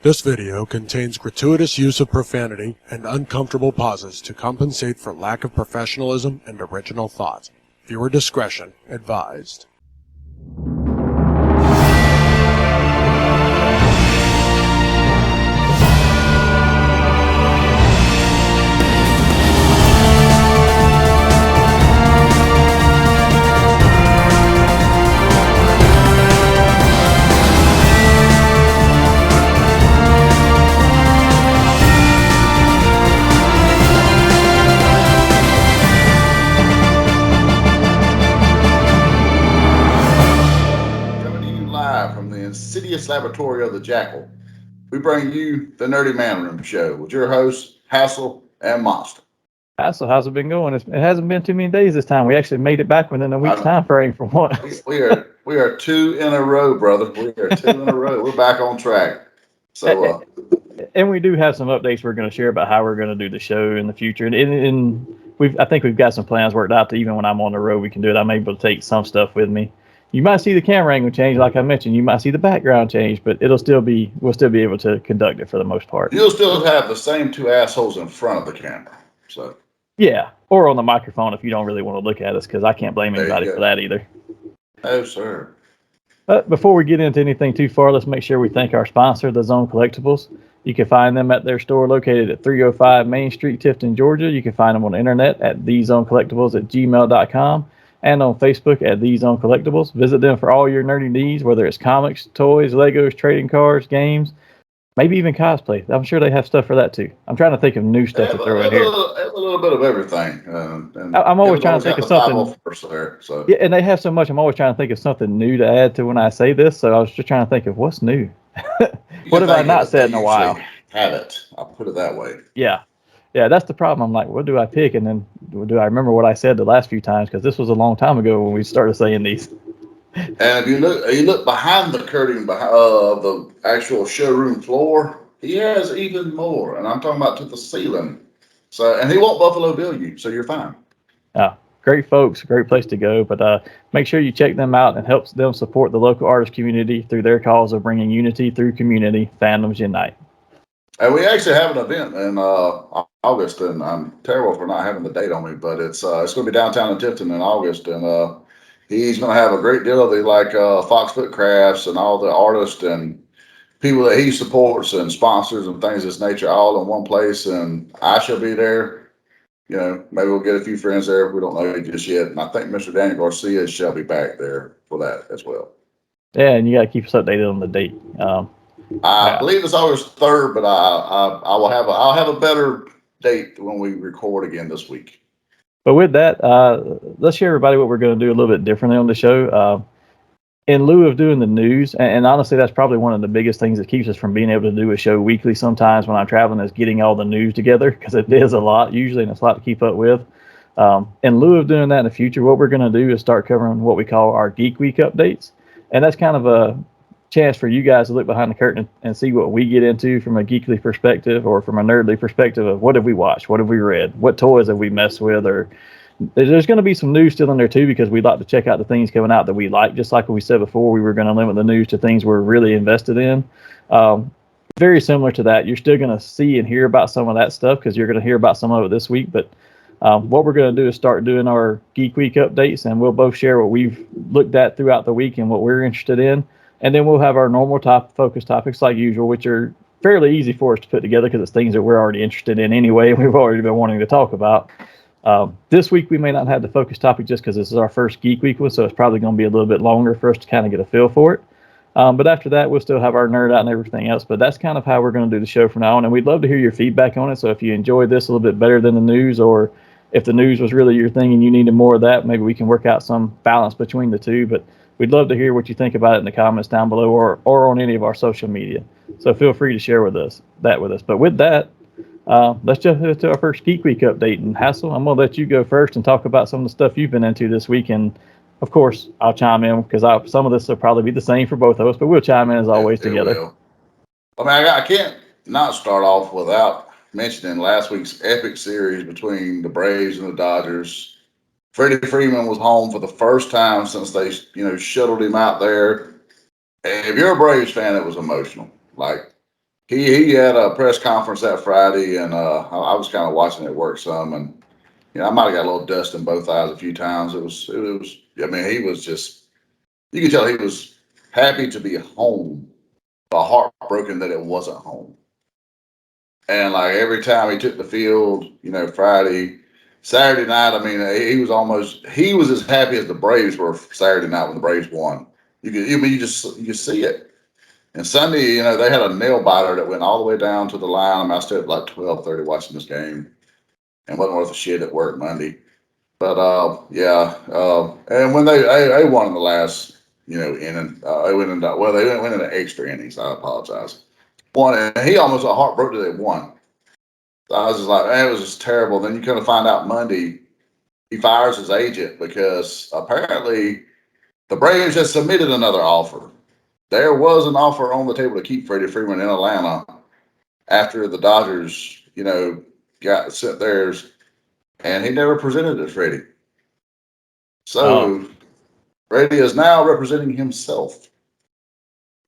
This video contains gratuitous use of profanity and uncomfortable pauses to compensate for lack of professionalism and original thought. Viewer discretion advised. Insidious laboratory of the Jackal. We bring you the Nerdy Manroom show with your hosts, Hassel and Monster. Hassel, how's it been going? It hasn't been too many days this time. We actually made it back within a week's time frame for once. We are two in a row, brother. We are two in a row. We're back on track. So, and we do have some updates we're going to share about how we're going to do the show in the future. And I think we've got some plans worked out that even when I'm on the road, we can do it. I'm able to take some stuff with me. You might see the camera angle change, like I mentioned. You might see the background change, but we'll still be able to conduct it for the most part. You'll still have the same two assholes in front of the camera. So yeah, or on the microphone if you don't really want to look at us, because I can't blame anybody for that either. Oh, sir. But before we get into anything too far, let's make sure we thank our sponsor, The Zone Collectibles. You can find them at their store located at 305 Main Street, Tifton, Georgia. You can find them on the internet at thezonecollectibles@gmail.com. and on Facebook at The Zone Collectibles. Visit them for all your nerdy needs, whether it's comics, toys, Legos, trading cards, games, maybe even cosplay. I'm sure they have stuff for that too. I'm trying to think of new stuff to throw in here. A little bit of everything. I'm always trying to think of something. Yeah, and they have so much. I'm always trying to think of something new to add to when I say this. So I was just trying to think of what's new. What have I not said in a while? Have it. I'll put it that way. Yeah, that's the problem. I'm like, what do I pick? And then do I remember what I said the last few times? Because this was a long time ago when we started saying these. And if you look behind the curtain of the actual showroom floor, he has even more. And I'm talking about to the ceiling. So, and he won't Buffalo Bill you, so you're fine. Great folks, great place to go. But make sure you check them out and help them support the local artist community through their cause of bringing unity through community. Fandoms unite. And we actually have an event in August, and I'm terrible for not having the date on me, but it's going to be downtown in Tifton in August, and he's going to have a great deal of the Foxfoot Crafts and all the artists and people that he supports and sponsors and things of this nature all in one place, and I shall be there. You know, maybe we'll get a few friends there. We don't know it just yet, and I think Mr. Daniel Garcia shall be back there for that as well. Yeah, and you got to keep us updated on the date. I believe it's August 3rd, but I'll have a better date when we record again this week. But with that, let's share everybody what we're going to do a little bit differently on the show. In lieu of doing the news, and honestly, that's probably one of the biggest things that keeps us from being able to do a show weekly sometimes when I'm traveling, is getting all the news together, because it is a lot usually, and it's a lot to keep up with. In lieu of doing that in the future, what we're going to do is start covering what we call our Geek Week Updates. And that's kind of a chance for you guys to look behind the curtain and see what we get into from a geekly perspective or from a nerdly perspective of what have we watched, what have we read, what toys have we messed with, or there's going to be some news still in there too, because we'd like to check out the things coming out that we like. Just like we said before, we were going to limit the news to things we're really invested in. Very similar to that, you're still going to see and hear about some of that stuff because you're going to hear about some of it this week. But what we're going to do is start doing our Geek Week updates, and we'll both share what we've looked at throughout the week and what we're interested in. And then we'll have our normal focus topics like usual, which are fairly easy for us to put together because it's things that we're already interested in anyway, and we've already been wanting to talk about. This week we may not have the focus topic just because this is our first Geek Week one, so it's probably going to be a little bit longer for us to kind of get a feel for it. But after that, we'll still have our nerd out and everything else. But that's kind of how we're going to do the show from now on, and we'd love to hear your feedback on it. So if you enjoyed this a little bit better than the news, or if the news was really your thing and you needed more of that, maybe we can work out some balance between the two. But we'd love to hear what you think about it in the comments down below, or on any of our social media. So feel free to share with us. But with that, let's jump into our first Geek Week update. And Hassel, I'm going to let you go first and talk about some of the stuff you've been into this week. And of course, I'll chime in because some of this will probably be the same for both of us, but we'll chime in as always together. I mean, I can't not start off without mentioning last week's epic series between the Braves and the Dodgers. Freddie Freeman was home for the first time since they, shuttled him out there. And if you're a Braves fan, it was emotional. Like, he had a press conference that Friday, and I was kind of watching it at work some, and I might have got a little dust in both eyes a few times. It was. I mean, he was just. You could tell he was happy to be home, but heartbroken that it wasn't home. And like every time he took the field, Friday, Saturday night, I mean, he was as happy as the Braves were Saturday night when the Braves won. You just see it. And Sunday, they had a nail biter that went all the way down to the line. I mean, I stayed up like 12:30 watching this game, and wasn't worth a shit at work Monday. But yeah, and when they won in the last inning, they went into they went into extra innings. I apologize. Won, and he almost got heartbroken that they won. So I was just like, man, it was just terrible. Then you kind of find out Monday he fires his agent because apparently the Braves had submitted another offer. There was an offer on the table to keep Freddie Freeman in Atlanta after the Dodgers, got sent theirs, and he never presented it to Freddie. So Freddie is now representing himself.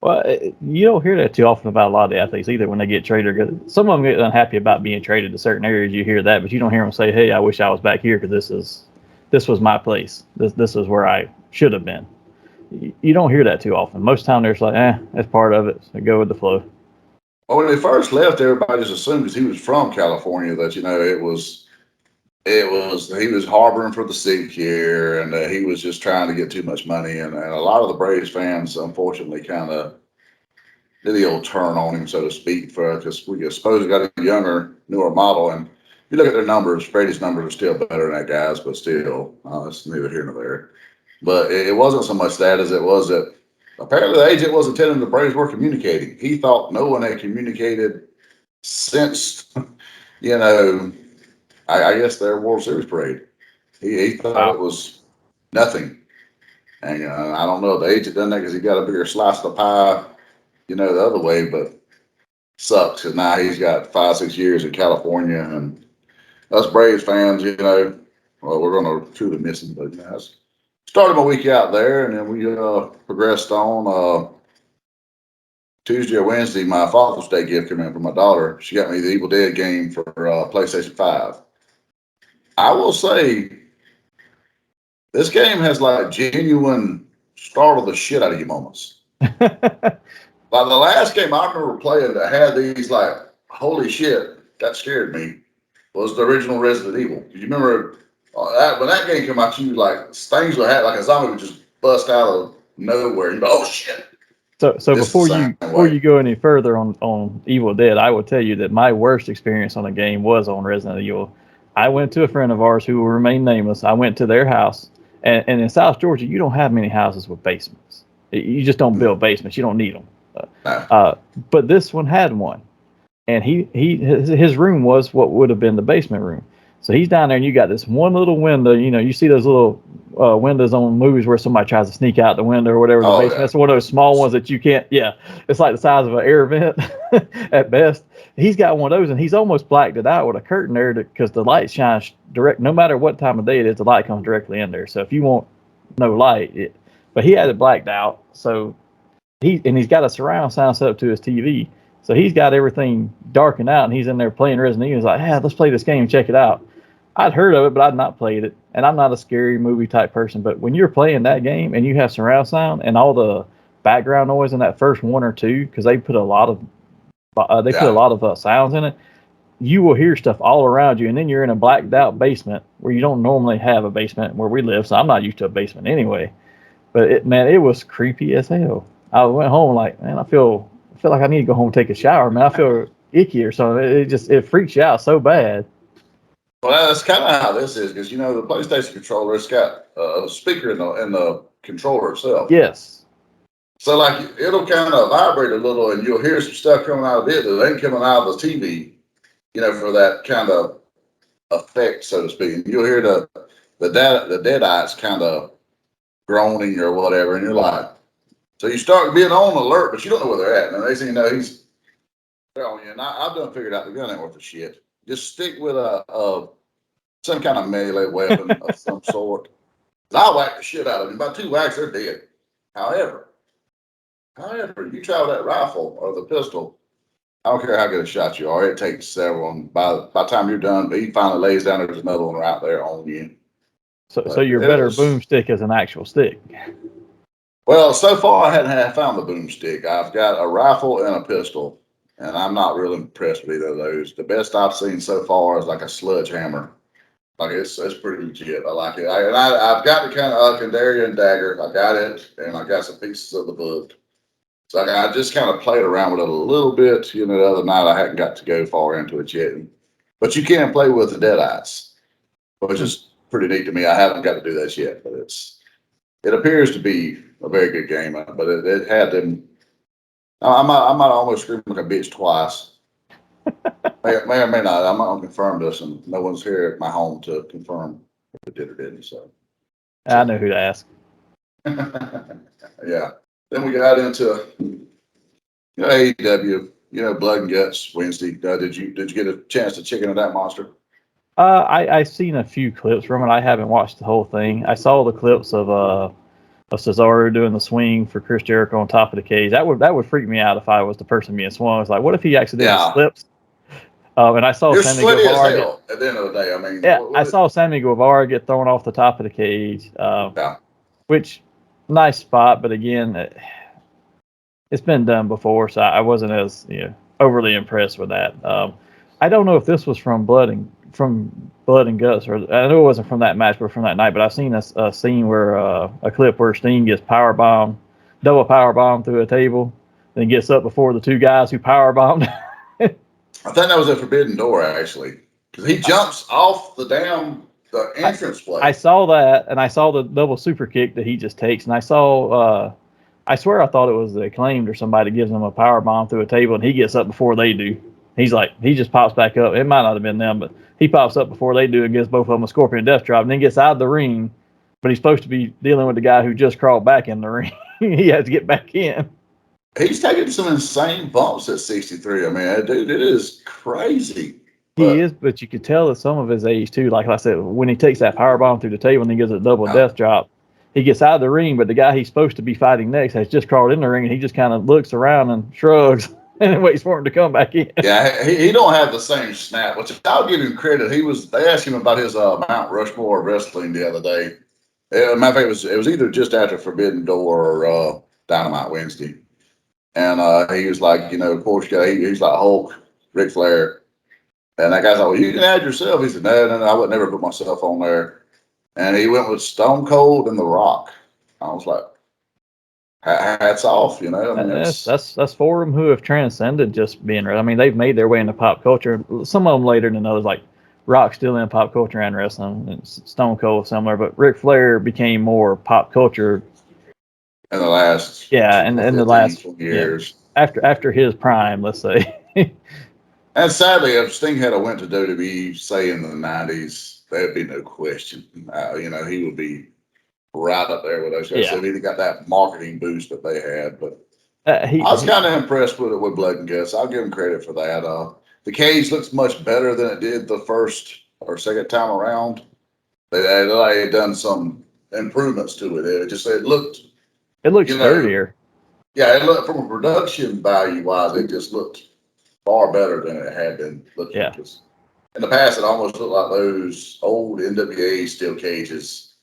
Well, you don't hear that too often about a lot of the athletes either when they get traded. Some of them get unhappy about being traded to certain areas. You hear that, but you don't hear them say, "Hey, I wish I was back here because this was my place. This is where I should have been." You don't hear that too often. Most time they're just like, that's part of it. So go with the flow. Well, when they first left, everybody just assumed because he was from California that it was he was harboring for the sick here, and he was just trying to get too much money, and a lot of the Braves fans unfortunately kind of did the old turn on him, so to speak, because we supposedly got a younger, newer model, and if you look at their numbers, Brady's numbers are still better than that guy's, but still, it's neither here nor there. But it wasn't so much that as it was that apparently the agent wasn't telling the Braves were communicating. He thought no one had communicated since, I guess their World Series parade. He thought it was nothing. And I don't know if the agent done that because he got a bigger slice of the pie, the other way, but sucks because now he's got 5-6 years in California, and us Braves fans, well, we're going to truly miss him. But started my week out there, and then we progressed on. Tuesday or Wednesday, my Father's Day gift came in from my daughter. She got me the Evil Dead game for PlayStation 5. I will say, this game has like genuine startle the shit out of you moments. Like the last game I remember playing that had these like, holy shit, that scared me, was the original Resident Evil. Do you remember when that game came out? You like things would have like a zombie would just bust out of nowhere. You go, oh shit. So before you go any further on Evil Dead, I will tell you that my worst experience on a game was on Resident Evil. I went to a friend of ours who will remain nameless. I went to their house, and in South Georgia, you don't have many houses with basements. You just don't build basements. You don't need them. But this one had one, and his room was what would have been the basement room. So he's down there, and you got this one little window. You see those little windows on movies where somebody tries to sneak out the window or whatever. The basement. Yeah. That's one of those small ones that you can't. Yeah, it's like the size of an air vent at best. He's got one of those, and he's almost blacked it out with a curtain there because the light shines direct. No matter what time of day it is, the light comes directly in there. So if you want no light, but he had it blacked out. So he's got a surround sound set up to his TV. So he's got everything darkened out, and he's in there playing Resident Evil. He's like, let's play this game and check it out. I'd heard of it, but I'd not played it. And I'm not a scary movie type person. But when you're playing that game and you have surround sound and all the background noise in that first one or two, because they put a lot of sounds in it, you will hear stuff all around you. And then you're in a blacked out basement where you don't normally have a basement where we live. So I'm not used to a basement anyway. But it was creepy as hell. I went home like, man, I feel like I need to go home and take a shower, man. I feel icky or something. It freaks you out so bad. Well, that's kind of how this is because the PlayStation controller, it's got a speaker in the controller itself. Yes. So like it'll kind of vibrate a little, and you'll hear some stuff coming out of it that ain't coming out of the TV. For that kind of effect, so to speak. And you'll hear the deadites kind of groaning or whatever, and you're like, so you start being on alert, but you don't know where they're at. And they say, he's on you. And I've done figured out the gun ain't worth a shit. Just stick with some kind of melee weapon of some sort. I'll whack the shit out of them. About 2 whacks, they're dead. However, you try with that rifle or the pistol, I don't care how good a shot you are. It takes several. And by the time you're done, he finally lays down. There's another one right there on you. So But your better boomstick is an actual stick. Well, so far I hadn't found the boomstick. I've got a rifle and a pistol, and I'm not really impressed with either of those. The best I've seen so far is like a sledgehammer. Like it's pretty legit. I like it. I've got the kind of Kandarian dagger. I got it, and I got some pieces of the book. So I just kind of played around with it a little bit. You know, the other night I hadn't got to go far into it yet. But you can play with the Deadites, which is pretty neat to me. I haven't got to do that yet, but it appears to be a very good game. But it had them. I might almost scream like a bitch twice. May or may not. I'm not going to confirm this, and no one's here at my home to confirm if it did or didn't. So I know who to ask. yeah. Then we got into AEW. Blood and Guts Wednesday. Did you get a chance to check into that monster? I've seen a few clips from it. I haven't watched the whole thing. I saw the clips of Cesaro doing the swing for Chris Jericho on top of the cage. That would freak me out if I was the person being swung. It's like, what if he accidentally slips? And I saw You're Sammy sweaty as Guevara hell at the end of the day. I mean, yeah, I saw Sammy Guevara get thrown off the top of the cage. Yeah. Which nice spot, but again, it's been done before, so I wasn't as overly impressed with that. I don't know if this was from Blood and Guts, or I know it wasn't from that match, but from that night. But I've seen a scene where a clip where Sting gets double power bomb through a table, then gets up before the two guys who power bombed. I think that was a Forbidden Door actually, because he jumps off the entrance way. I saw that, and I saw the double super kick that he just takes, and I saw. I swear I thought it was the Acclaimed or somebody gives him a power bomb through a table, and he gets up before they do. He just pops back up. It might not have been them, but he pops up before they do and gives both of them a Scorpion Death Drop, and then gets out of the ring. But he's supposed to be dealing with the guy who just crawled back in the ring. He has to get back in. He's taking some insane bumps at 63. I mean, dude, it is crazy. He is, but you could tell that some of his age too. Like I said, when he takes that power bomb through the table and he gives a double death drop, he gets out of the ring, but the guy he's supposed to be fighting next has just crawled in the ring, and he just kind of looks around and shrugs and waits for him to come back in. Yeah, he don't have the same snap, which I'll give him credit. They asked him about his Mount Rushmore wrestling the other day. Matter of fact, it was either just after Forbidden Door or Dynamite Wednesday. And he was like, of course, he's like Hulk, Ric Flair. And that guy's like, well, you can add yourself. He said, no, I would never put myself on there. And he went with Stone Cold and The Rock. I was like, hats off, I mean, that's for them who have transcended just being. I mean, they've made their way into pop culture. Some of them later than others, like Rock, still in pop culture and wrestling. And Stone Cold similar, but Ric Flair became more pop culture in the last in the last years after his prime, let's say. And sadly, if Sting had went to WWE, say in the 90s, there'd be no question. He would be right up there with those guys. They've either got that marketing boost that they had, but I was kind of impressed with it with Blood and Guts. I'll give him credit for that. The cage looks much better than it did the first or second time around. They had done some improvements to it. It looked sturdier. Yeah, it looked from a production value wise, it just looked far better than it had been looking. Yeah. In the past, it almost looked like those old NWA steel cages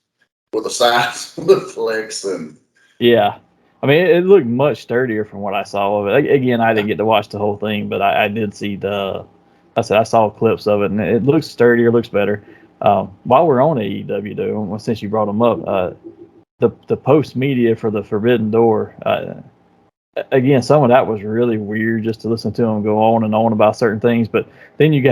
with the sides, the flex, and yeah. I mean, it looked much sturdier from what I saw of it. Again, I didn't get to watch the whole thing, but I did see I saw clips of it, and it looks sturdier, looks better. While we're on AEW, though, since you brought them up, the post media for the Forbidden Door. Again, some of that was really weird just to listen to them go on and on about certain things. But then you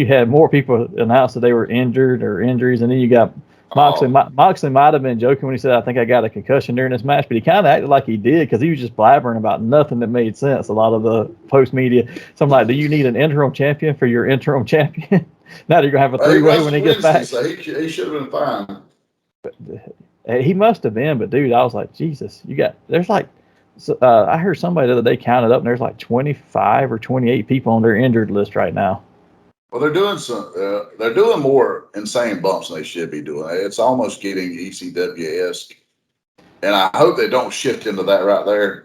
had more people announce that they were injured or injuries, and then you got Moxley. Moxley might have been joking when he said, "I think I got a concussion during this match," but he kind of acted like he did because he was just blabbering about nothing that made sense. A lot of the post media. So I'm like, "Do you need an interim champion for your interim champion?" Now you're gonna have a three-way when he gets back. So he should have been fine. But, he must have been, but dude, I was like, Jesus, there's like. So, I heard somebody the other day counted up, and there's like 25 or 28 people on their injured list right now. Well, they're doing more insane bumps than they should be doing. It's almost getting ECW-esque, and I hope they don't shift into that right there.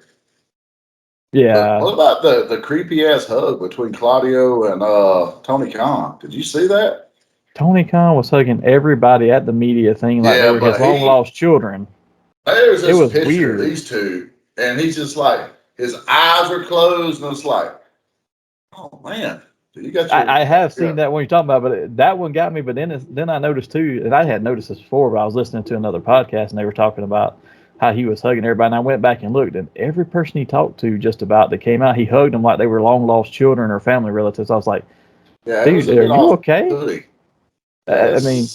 Yeah. But what about the creepy ass hug between Claudio and Tony Khan? Did you see that? Tony Khan was hugging everybody at the media thing like they Yeah, were his but long lost children. there's It this was picture of weird. these two, and he's just like, his eyes are closed, and it's like, oh man, you got your I have seen that one you're talking about, but that one got me. But then I noticed too, and I had noticed this before, but I was listening to another podcast and they were talking about how he was hugging everybody. And I went back and looked, and every person he talked to just about that came out, he hugged them like they were long lost children or family relatives. I was like, yeah, it was dude, a are bit you off okay? putting. I mean,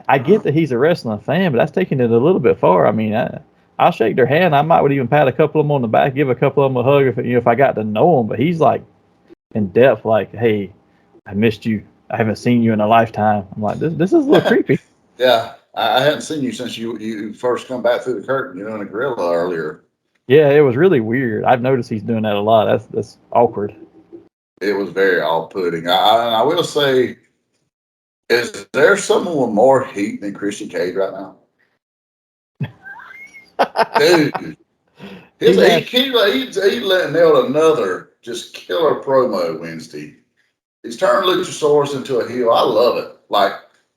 I get that he's a wrestling fan, but that's taking it a little bit far. I mean, I'll shake their hand. I might would even pat a couple of them on the back, give a couple of them a hug if I got to know them. But he's like in depth, like, hey, I missed you. I haven't seen you in a lifetime. I'm like, this is a little creepy. Yeah, I hadn't seen you since you first come back through the curtain, in the gorilla earlier. Yeah, it was really weird. I've noticed he's doing that a lot. That's awkward. It was very off-putting. I will say, is there someone with more heat than Christian Cage right now? Dude, he nailed another just killer promo Wednesday. He's turned Luchasaurus into a heel. I love it. Like,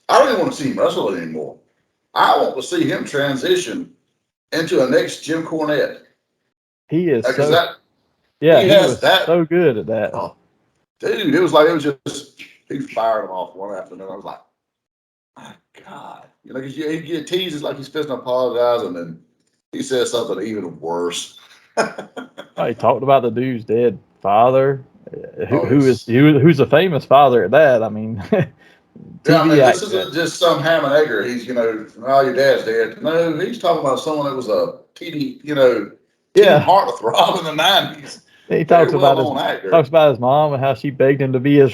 I don't even want to see him wrestle anymore. I want to see him transition into a next Jim Cornette. He is Because so he has was that. so good at that. Oh, dude, it was just he fired him off one after another. I was like, my God, because he get teased like he's supposed to apologize, and then he says something even worse. He talked about the dude's dead father, Yes. who's a famous father at that. I mean, Yeah, I mean, TV this actor. isn't just some ham and egger. He's, oh, your dad's dead. No, he's talking about someone that was a teeny Yeah, heartthrob in the 90s. he Very well-known actor. talks about his mom and how she begged him to be his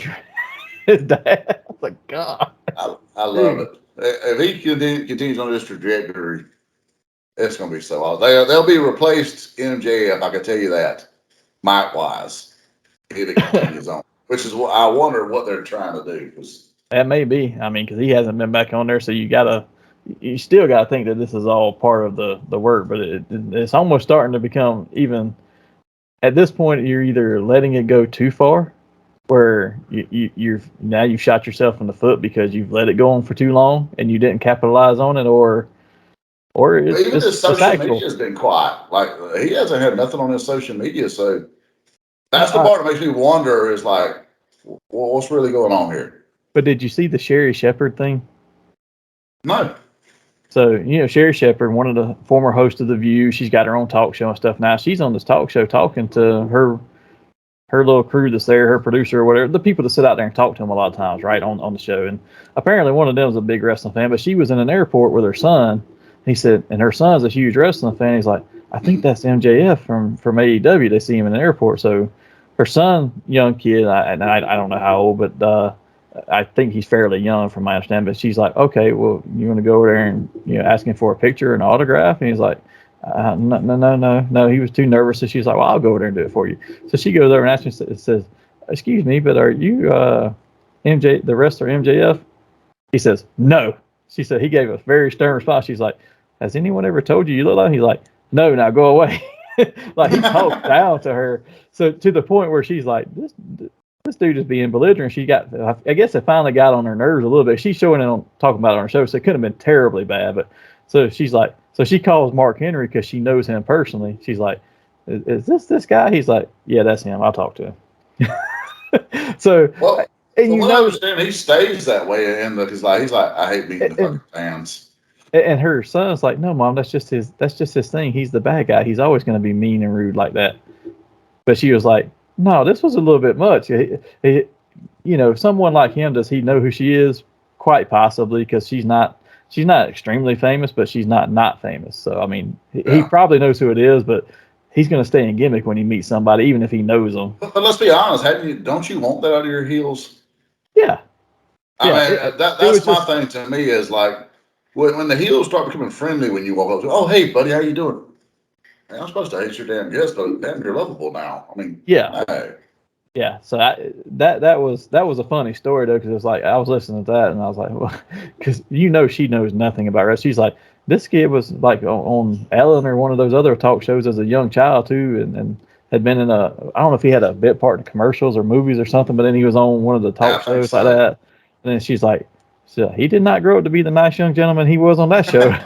dad. I was like, God. I love it. If he continues on this trajectory, it's going to be so awesome. They'll be replaced MJF, I can tell you that, mic-wise, if it continues on. Which is what I wonder what they're trying to do. That may be. I mean, because he hasn't been back on there, so you still gotta think that this is all part of the work. But it's almost starting to become even. At this point, you're either letting it go too far, where you've shot yourself in the foot because you've let it go on for too long and you didn't capitalize on it, or Even his social actual. media has been quiet. Like, he hasn't had nothing on his social media. So that's the part that makes me wonder is like, what's really going on here? But did you see the Sherry Shepherd thing? No. So, Sherry Shepherd, one of the former hosts of The View, she's got her own talk show and stuff now. She's on this talk show talking to her little crew that's there, her producer or whatever, the people that sit out there and talk to them a lot of times, right, on the show. And apparently one of them is a big wrestling fan, but she was in an airport with her son. He said, and her son's a huge wrestling fan. He's like, I think that's MJF from AEW. They see him in an airport. So her son, young kid, I don't know how old, but I think he's fairly young from my understanding. But she's like, okay, well, you want to go over there and asking for a picture and autograph? And he's like, no. He was too nervous. So she's like, well, I'll go over there and do it for you. So she goes over and asks me, says, excuse me, but are you the wrestler MJF? He says, no. She said he gave a very stern response. She's like, has anyone ever told you look like him? He's like, no, now go away. Like, he talked down to her. So to the point where she's like, this dude is being belligerent. I guess it finally got on her nerves a little bit. She's showing it talking about it on her show, so it couldn't have been terribly bad. But so she's like, so she calls Mark Henry because she knows him personally. She's like, is this guy? He's like, yeah, that's him. I'll talk to him. So, well, and I understand, he stays that way, and he's like, I hate beating the fucking fans. And her son's like, no, Mom, that's just his thing. He's the bad guy. He's always going to be mean and rude like that. But she was like, no, this was a little bit much. Someone like him, does he know who she is? Quite possibly, because she's not extremely famous, but she's not famous. So, I mean, he probably knows who it is, but he's going to stay in gimmick when he meets somebody, even if he knows them. But let's be honest, don't you want that out of your heels? Yeah. I mean, that's my thing to me is like, when the heels start becoming friendly when you walk up to, oh, hey, buddy, how you doing? Man, I'm supposed to hate your damn guest, but damn, you're lovable now. I mean, yeah. Hey. Yeah, so that was a funny story though, because it was like I was listening to that and I was like, well, because she knows nothing about wrestling. She's like, this kid was like on Ellen or one of those other talk shows as a young child too, and had been in I don't know if he had a bit part in commercials or movies or something, but then he was on one of the Yeah, I talk think shows like so. that. And then she's like, so he did not grow up to be the nice young gentleman he was on that show.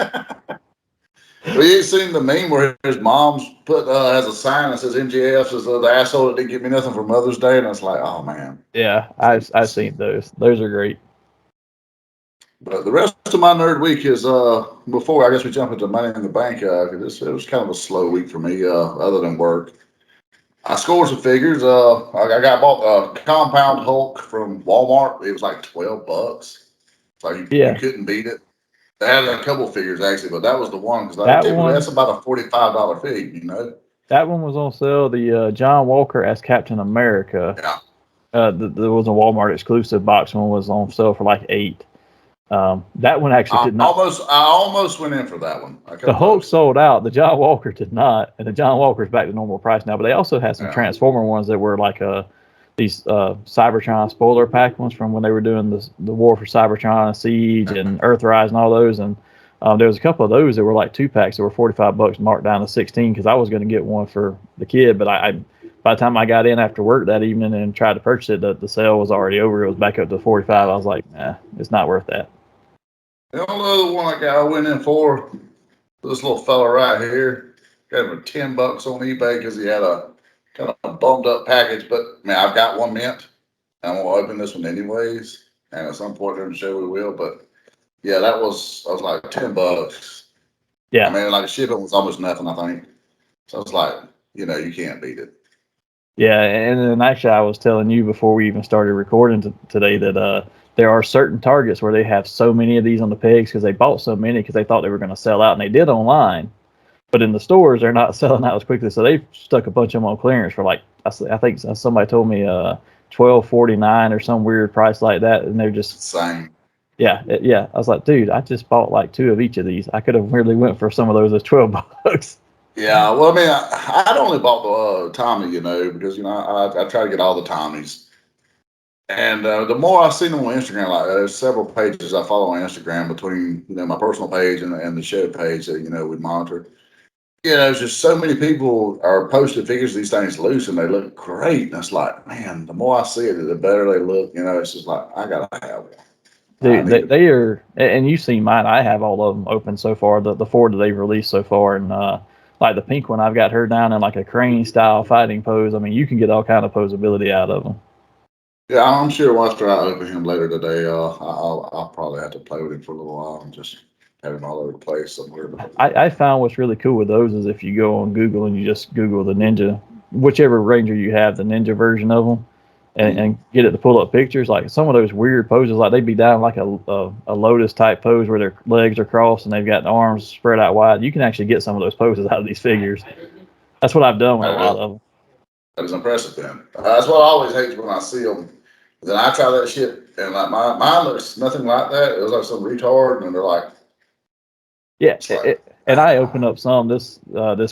Well, you ain't seen the meme where his mom's put has a sign that says MGF is the asshole that didn't give me nothing for Mother's Day, and it's like, oh man. Yeah, I've seen those. Those are great. But the rest of my nerd week is before I guess we jump into Money in the Bank. 'Cause it was kind of a slow week for me, other than work. I scored some figures. I got bought a compound Hulk from Walmart. It was like $12. So you Yeah, couldn't beat it. They had a couple figures actually, but that was the one because that typically one that's about a $45 fig, you know. that one was on sale. The John Walker as Captain America. Yeah, There was a Walmart exclusive box one was on sale for like 8. That one actually did not. I almost went in for that one. I The come Hulk close. sold out. The John Walker did not, and the John Walker's back to normal price now. But they also had some Yeah, Transformer ones that were like these Cybertron spoiler pack ones from when they were doing the War for Cybertron, Siege, and Earthrise, and all those. And there was a couple of those that were like 2 packs that were $45, marked down to 16 because I was going to get one for the kid, but I by the time I got in after work that evening and tried to purchase it, the sale was already over. It was back up to 45. I was like, nah, it's not worth that. the only other one I went in for this little fella right here. Got him $10 on eBay because he had a kind of bummed up package. But man, I've got one mint. I'm gonna open this one anyways, and at some point during the show we will. But yeah, I was like $10. I Yeah. mean, like shipping was almost nothing, I think. So it's like, you can't beat it. Yeah, and then actually, I was telling you before we even started recording today that there are certain targets where they have so many of these on the pegs because they bought so many because they thought they were going to sell out, and they did online. But in the stores, they're not selling out as quickly, so they stuck a bunch of them on clearance for like I think somebody told me $12.49 or some weird price like that, and they're just Same. yeah. I was like, dude, I just bought like 2 of each of these. I could have really went for some of those as $12. Yeah, well, I mean, I'd only bought the Tommy, because I try to get all the Tommies, and the more I've seen them on Instagram, like there's several pages I follow on Instagram between my personal page and the show page that we monitor. There's just so many people are posting figures of these things loose, and they look great. And it's like, man, the more I see it, the better they look. It's just like I gotta have one. I Dude, need it. they are, and you've seen mine. I have all of them open so far. The 4 that they've released so far, and like the pink one, I've got her down in like a crane style fighting pose. I mean, you can get all kind of posability out of them. Yeah, I'm sure after I open him later today, I'll probably have to play with him for a little while and just have him all over the place somewhere. But I found what's really cool with those is if you go on Google and you just Google the Ninja, whichever Ranger you have, the Ninja version of them, and get it to pull up pictures. Like some of those weird poses, like they'd be down like a lotus type pose where their legs are crossed and they've got the arms spread out wide. You can actually get some of those poses out of these figures. That's what I've done with a lot of them. that is impressive then. That's what I always hate when I see them. Then I try that shit, and like mine looks nothing like that. It was like some retard, and they're like, Yeah, it's like, and I open up some this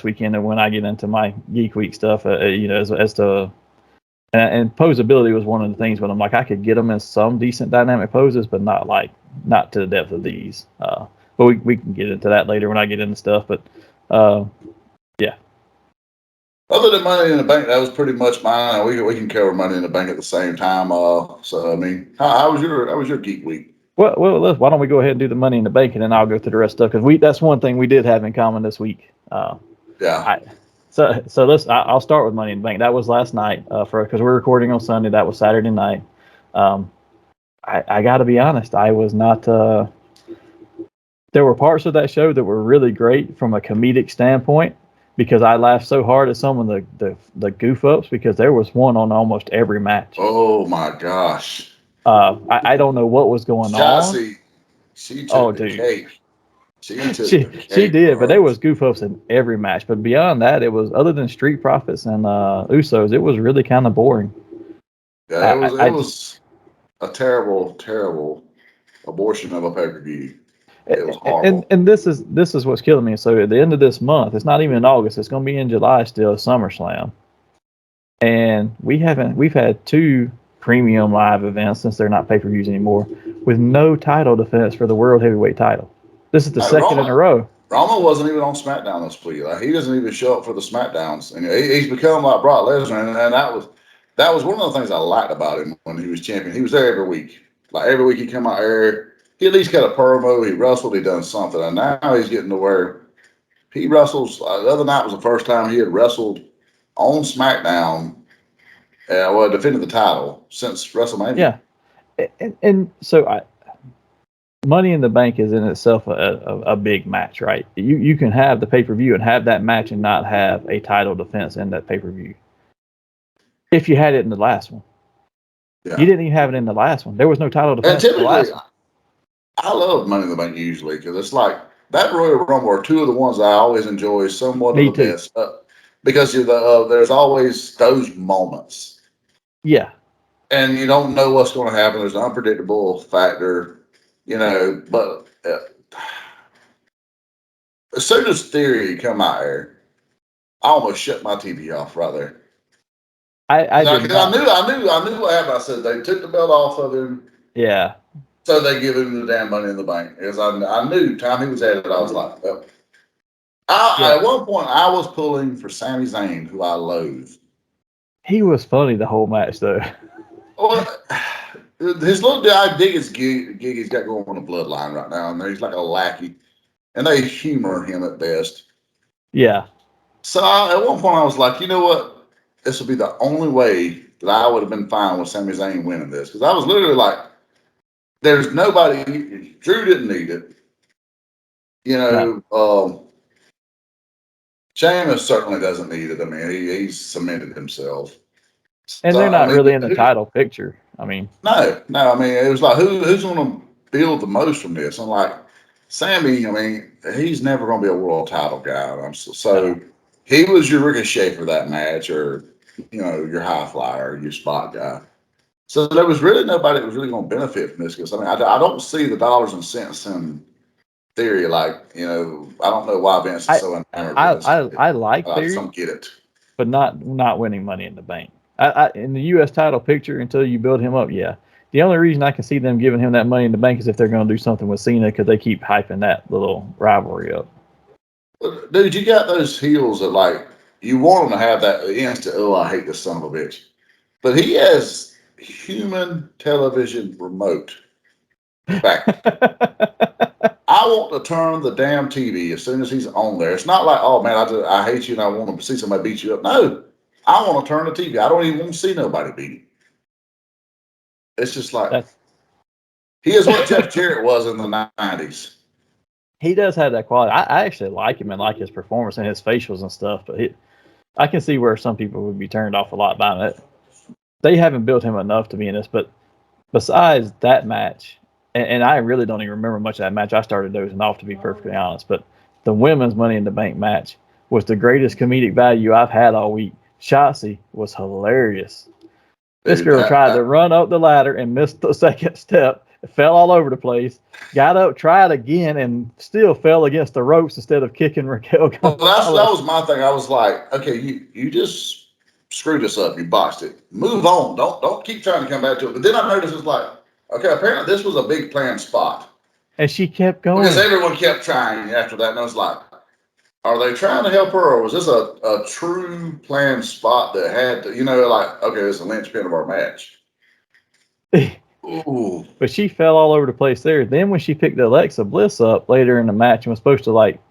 weekend, and when I get into my Geek Week stuff, as to and posability was one of the things. But I'm like, I could get them in some decent dynamic poses, but not to the depth of these. But we can get into that later when I get into stuff. But yeah. other than Money in the Bank, that was pretty much mine. We can cover Money in the Bank at the same time. So I mean, how was your Geek Week? Well, why don't we go ahead and do the Money in the Bank, and then I'll go through the rest of stuff because that's one thing we did have in common this week. Yeah. So I'll start with Money in the Bank. That was last night because we're recording on Sunday. That was Saturday night. I got to be honest. I was not. There were parts of that show that were really great from a comedic standpoint because I laughed so hard at some of the goof ups because there was one on almost every match. Oh my gosh. I don't know what was going on. Shotzi, she Oh, took the dude. cake. She took she the she cake did, for but there her. was goof ups in every match. But beyond that, it was other than Street Profits and Usos, it was really kind of boring. Yeah, I, it I just was a terrible, terrible abortion of a pay-per-view. It was horrible. and this is what's killing me. So at the end of this month, it's not even in August. It's going to be in July still. SummerSlam. And we've had 2 premium live events, since they're not pay-per-views anymore, with no title defense for the world heavyweight title. This is the second in a row. Roman wasn't even on SmackDown this week. Like, he doesn't even show up for the SmackDowns, and he's become like Brock Lesnar. And that was one of the things I liked about him when he was champion. He was there every week. Like, every week he'd come out there. He at least got a promo. He wrestled. He done something. And now he's getting to where he wrestles. The other night was the first time he had wrestled on SmackDown. Defended the title since WrestleMania. Yeah, and so Money in the Bank is in itself a big match, right? You can have the pay-per-view and have that match and not have a title defense in that pay-per-view. If you had it in the last one. Yeah. You didn't even have it in the last one. There was no title defense in the last one. I love Money in the Bank usually, because it's like that Royal Rumble are 2 of the ones I always enjoy somewhat of the best. Because there's always those moments. Yeah. And you don't know what's going to happen. There's an unpredictable factor, but as soon as Theory come out here, I almost shut my TV off right there. I knew what happened. I said they took the belt off of him. Yeah. So they give him the damn Money in the Bank. Because I knew time he was at it, I was like, well. At one point, I was pulling for Sami Zayn, who I loathe. He was funny the whole match, though. Well, his little guy, I dig his gig he's got going on the bloodline right now, and he's like a lackey, and they humor him at best. Yeah. So at one point, I was like, you know what? This will be the only way that I would have been fine with Sami Zayn winning this, because I was literally like, there's nobody. Drew didn't need it. Sheamus certainly doesn't need it. I mean, he's cemented himself. And they're not really in the title picture. I mean, no. I mean, it was like, who's going to build the most from this? I'm like, Sammy. I mean, he's never going to be a world title guy. So he was your Ricochet for that match, or your high flyer, your spot guy. So there was really nobody that was really going to benefit from this, because I mean, I don't see the dollars and cents in Theory. Like, I don't know why Vince is so enamored. I like Theory. I just don't get it. But not winning Money in the Bank. In the U.S. title picture, until you build him up, yeah. The only reason I can see them giving him that Money in the Bank is if they're going to do something with Cena, because they keep hyping that little rivalry up. Dude, you got those heels that, like, you want them to have that instant, oh, I hate this son of a bitch. But he has human television remote back. I want to turn the damn TV as soon as he's on there. It's not like, oh, man, I hate you and I want to see somebody beat you up. No. I want to turn the TV. I don't even want to see nobody beat him. It's just like he is what Jeff Jarrett was in the 90s. He does have that quality. I actually like him and like his performance and his facials and stuff, but I can see where some people would be turned off a lot by it. They haven't built him enough to be in this, but besides that match, and I really don't even remember much of that match. I started dozing off, to be perfectly honest, but the women's Money in the Bank match was the greatest comedic value I've had all week. Shotzi was hilarious. This girl tried to run up the ladder and missed the second step. It fell all over the place. Got up, tried again, and still fell against the ropes instead of kicking Raquel. Well, that was my thing. I was like, okay, you just screwed us up. You botched it. Move on. Don't keep trying to come back to it. But then I noticed it's like, okay, apparently this was a big planned spot. And she kept going. Because everyone kept trying after that. And I was like, are they trying to help her, or was this a true planned spot that had to, like, okay, this is the linchpin of our match? Ooh. But she fell all over the place there. Then when she picked Alexa Bliss up later in the match and was supposed to, like,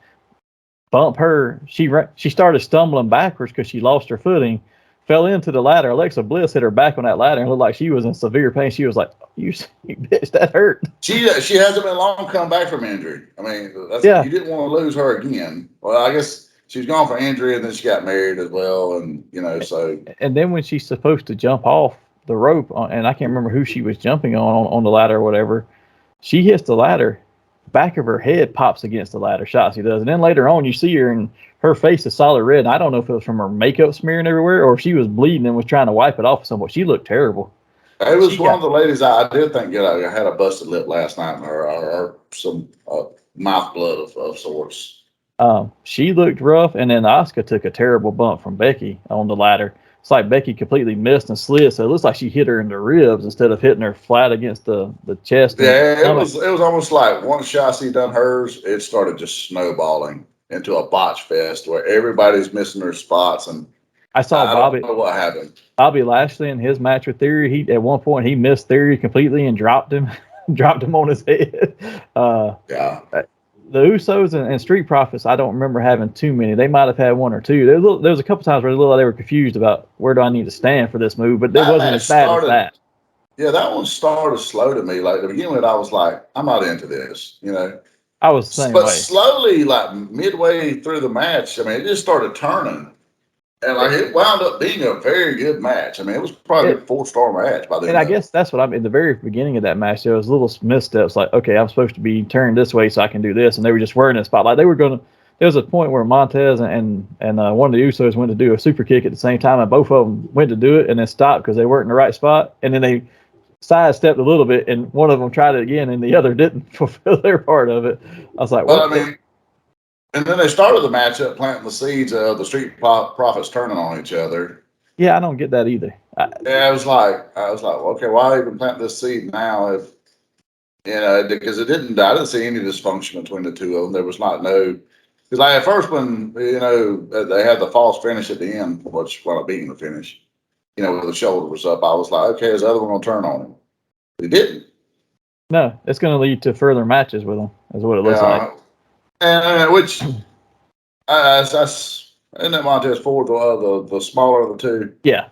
bump her, she started stumbling backwards because she lost her footing, fell into the ladder. Alexa Bliss hit her back on that ladder and looked like she was in severe pain. She was like, you bitch, that hurt. She hasn't been long come back from injury. I mean, you didn't want to lose her again. Well, I guess she was gone for injury, and then she got married as well, and so. And then when she's supposed to jump off the rope, and I can't remember who she was jumping on the ladder or whatever, she hits the ladder. Back of her head pops against the ladder. Shotzi does, and then later on you see her and her face is solid red. And I don't know if it was from her makeup smearing everywhere or if she was bleeding and was trying to wipe it off somewhat. She looked terrible. It was one of the ladies I did think had a busted lip last night, or some mouth blood of sorts. She looked rough, and then Asuka took a terrible bump from Becky on the ladder. it's like Becky completely missed and slid, so it looks like she hit her in the ribs instead of hitting her flat against the chest. Yeah, it was almost like once Shotzi done hers, it started just snowballing into a botch fest where everybody's missing their spots, and I saw I don't know what happened. Bobby Lashley in his match with Theory. He at one point he missed Theory completely and dropped him, dropped him on his head. Yeah. The Usos and Street Profits, I don't remember having too many. They might have had one or two. There was a couple times where they were confused about where do I need to stand for this move, but it wasn't as bad as that. Yeah, that one started slow to me. Like, to begin with, I was like, I'm not into this, you know. I was the same But way. slowly, like midway through the match, I mean, it just started turning. And like it wound up being a very good match. I mean, it was probably a 4-star match by the end. And I guess that's what in the very beginning of that match, there was little missteps like, okay, I'm supposed to be turned this way so I can do this, and they were just wearing a spot. Like they were going to. There was a point where Montez and one of the Usos went to do a super kick at the same time, and both of them went to do it and then stopped because they weren't in the right spot, and then they sidestepped a little bit, and one of them tried it again, and the other didn't fulfill their part of it. I was like, well, I mean, and then they started the matchup planting the seeds of the Street Profits turning on each other. Yeah, I don't get that either. I was like, okay, why even plant this seed now? If because I didn't see any dysfunction between the two of them. There was because like at first when they had the false finish at the end, which wound up being the finish, where the shoulder was up, I was like, okay, is the other one gonna turn on him? He didn't. No, it's going to lead to further matches with them. Is what it looks like. And which that's isn't that Montez Ford the smaller of the two? Yeah,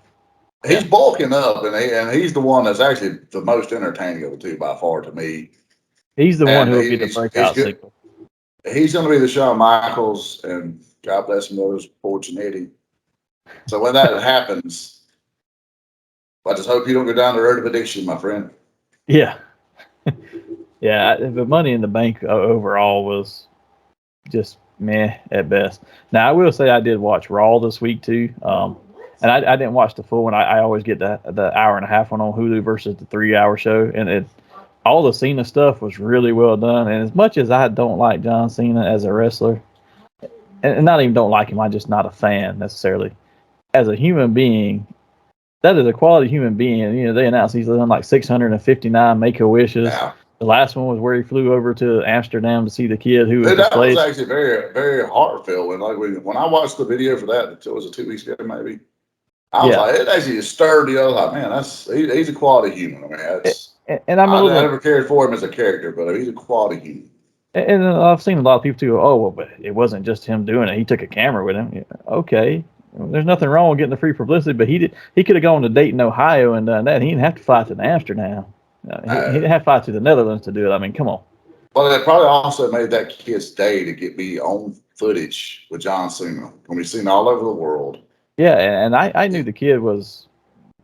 he's bulking up, and he's the one that's actually the most entertaining of the two by far to me. He's the one who will be the breakout signal. He's going to be the Shawn Michaels, and God bless him, those poor Janetti. So when that happens, I just hope you don't go down the road of addiction, my friend. Yeah. Yeah, the Money in the Bank overall was just meh at best. Now, I will say I did watch Raw this week, too. And I didn't watch the full one. I always get the hour and a half one on Hulu versus the 3-hour show. And all the Cena stuff was really well done. And as much as I don't like John Cena as a wrestler, and not even don't like him, I'm just not a fan necessarily. As a human being, that is a quality human being. They announced he's done like 659 Make-A-Wishes. Yeah. The last one was where he flew over to Amsterdam to see the kid who was that displaced. was actually very, very heartfelt. When I watched the video for that, it was 2 weeks ago maybe. I was like, it actually stirred the other. Like, man, he's a quality human. I mean, and I never cared for him as a character, but he's a quality human. And I've seen a lot of people too. Oh, well, but it wasn't just him doing it. He took a camera with him. Okay, there's nothing wrong with getting the free publicity, but he could have gone to Dayton, Ohio, and done that. He didn't have to fly to Amsterdam. He didn't have to fly to the Netherlands to do it. I mean, come on. Well, it probably also made that kid's day to get me on footage with John Cena. Can be seen all over the world. Yeah, and I knew the kid was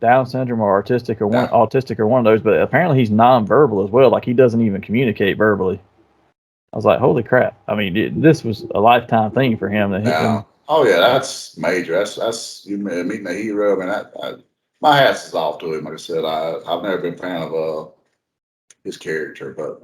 Down syndrome or autistic or one of those, but apparently he's nonverbal as well. Like he doesn't even communicate verbally. I was like, holy crap! I mean, this was a lifetime thing for him. Oh yeah, that's major. That's you meeting a hero. I mean, my hat's is off to him. Like I said, I've never been a fan of his character, but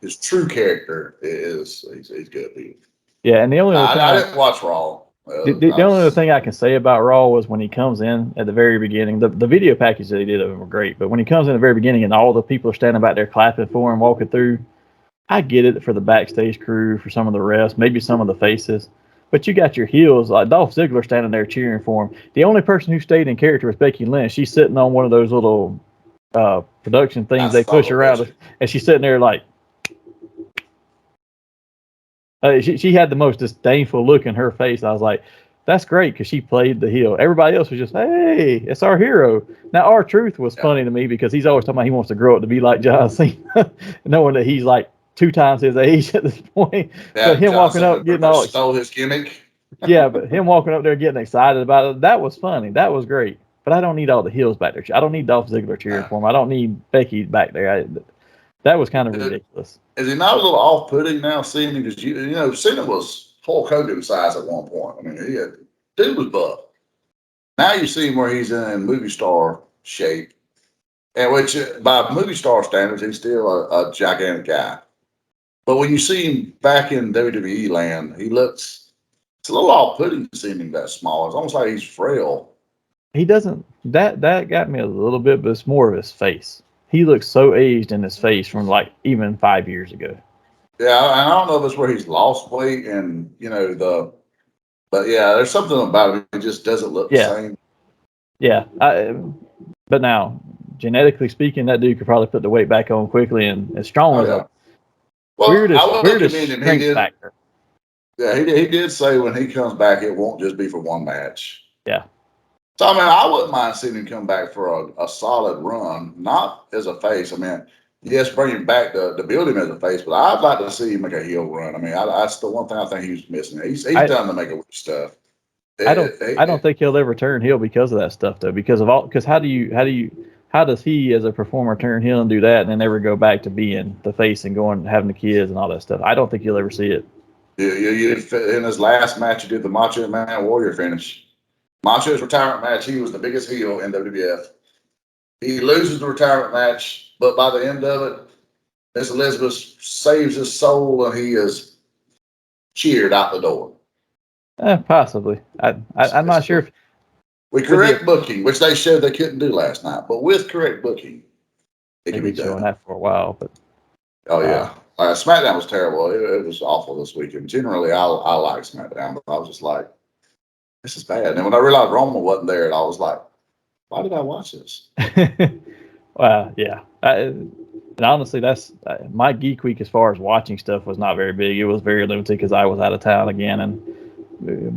his true character is he's good. Yeah, and the only other thing I didn't watch Raw. The only other thing I can say about Raw was when he comes in at the very beginning, the video package that he did of him were great, but when he comes in at the very beginning and all the people are standing back there clapping for him, walking through, I get it for the backstage crew, for some of the refs, maybe some of the faces, but you got your heels, like Dolph Ziggler standing there cheering for him. The only person who stayed in character was Becky Lynch. She's sitting on one of those little production things they push around, and she's sitting there like, she had the most disdainful look in her face. I was like, that's great because she played the heel. Everybody else was just, hey, it's our hero. Now, R-Truth was funny to me because he's always talking about he wants to grow up to be like John Cena, knowing that he's like 2 times his age at this point. Yeah, but him walking up, getting all stole his gimmick. Yeah, but him walking up there getting excited about it, that was funny. That was great. But I don't need all the heels back there. I don't need Dolph Ziggler cheering for him. I don't need Becky back there. That was kind of ridiculous. Is he not a little off-putting now, seeing him? Because Cena was Hulk Hogan size at one point. I mean, dude was buff. Now you see him where he's in movie star shape, and which by movie star standards, he's still a gigantic guy. But when you see him back in WWE land, it's a little off-putting seeing him that small. It's almost like he's frail. he doesn't. That got me a little bit, but it's more of his face. He looks so aged in his face from like even 5 years ago. Yeah, and I don't know if it's where he's lost weight and but yeah, there's something about him. He just doesn't look the Yeah. same. Yeah, but now genetically speaking, that dude could probably put the weight back on quickly and as strong Oh as yeah. a Well, I will weirdest commend him. He strength did. factor. Yeah, he did say when he comes back, it won't just be for one match. Yeah. So I mean, I wouldn't mind seeing him come back for a solid run, not as a face. I mean, yes, bring him back to build him as a face, but I'd like to see him make a heel run. I mean, that's the one thing I think he was missing. He's done to make a weird stuff. I don't think he'll ever turn heel because of that stuff though. Because how does he as a performer turn heel and do that and then never go back to being the face and going having the kids and all that stuff? I don't think you'll ever see it. In his last match, he did the Macho Man Warrior finish. Macho's retirement match, he was the biggest heel in WWF. He loses the retirement match, but by the end of it, Miss Elizabeth saves his soul and he is cheered out the door. Possibly. I'm not sure if with correct booking, which they showed they couldn't do last night, but with correct booking, it can be done. Showing that for a while, but oh yeah, SmackDown was terrible. It was awful this weekend. Generally, I like SmackDown, but I was just like, this is bad. And then when I realized Roman wasn't there, I was like, why did I watch this? Well, yeah. And honestly, that's my Geek Week as far as watching stuff was not very big. It was very limited because I was out of town again, and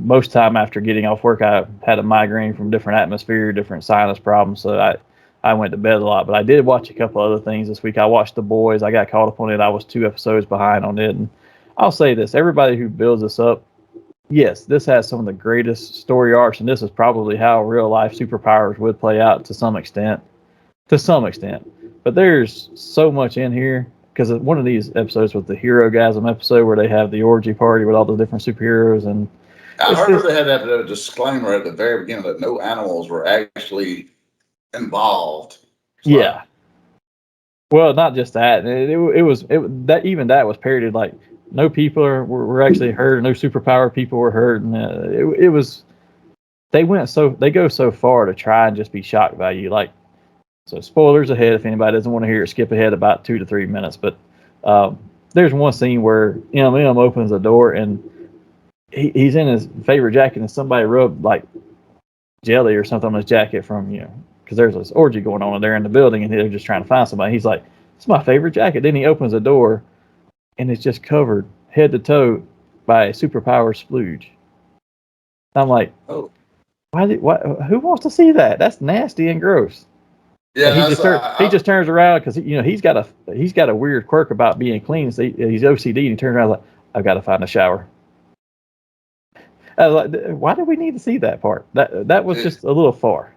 most time after getting off work, I had a migraine from different atmosphere, different sinus problems. So I went to bed a lot. But I did watch a couple other things this week. I watched The Boys. I got caught up on it. I was 2 episodes behind on it. And I'll say this: everybody who builds this up, yes, this has some of the greatest story arcs, and this is probably how real life superpowers would play out to some extent. But there's so much in here because one of these episodes was the Hero-gasm episode where they have the orgy party with all the different superheroes. And I heard they had that disclaimer at the very beginning that no animals were actually involved. Yeah. Well, not just that. It was that was parodied. Like no people were actually hurt. No superpower people were hurt, and it was. They go so far to try and just be shock value. Like, so spoilers ahead if anybody doesn't want to hear it. Skip ahead about 2 to 3 minutes. But there's one scene where M opens the door and he's in his favorite jacket and somebody rubbed like jelly or something on his jacket from because there's this orgy going on there in the building and they're just trying to find somebody. He's like, it's my favorite jacket. Then he opens the door and it's just covered head to toe by a superpower splooge. I'm like, oh, who wants to see that? That's nasty and gross. Yeah, he just turns around because he's got a weird quirk about being clean. So he's OCD and he turns around like, I've got to find a shower. I was like, why do we need to see that part? That was just a little far.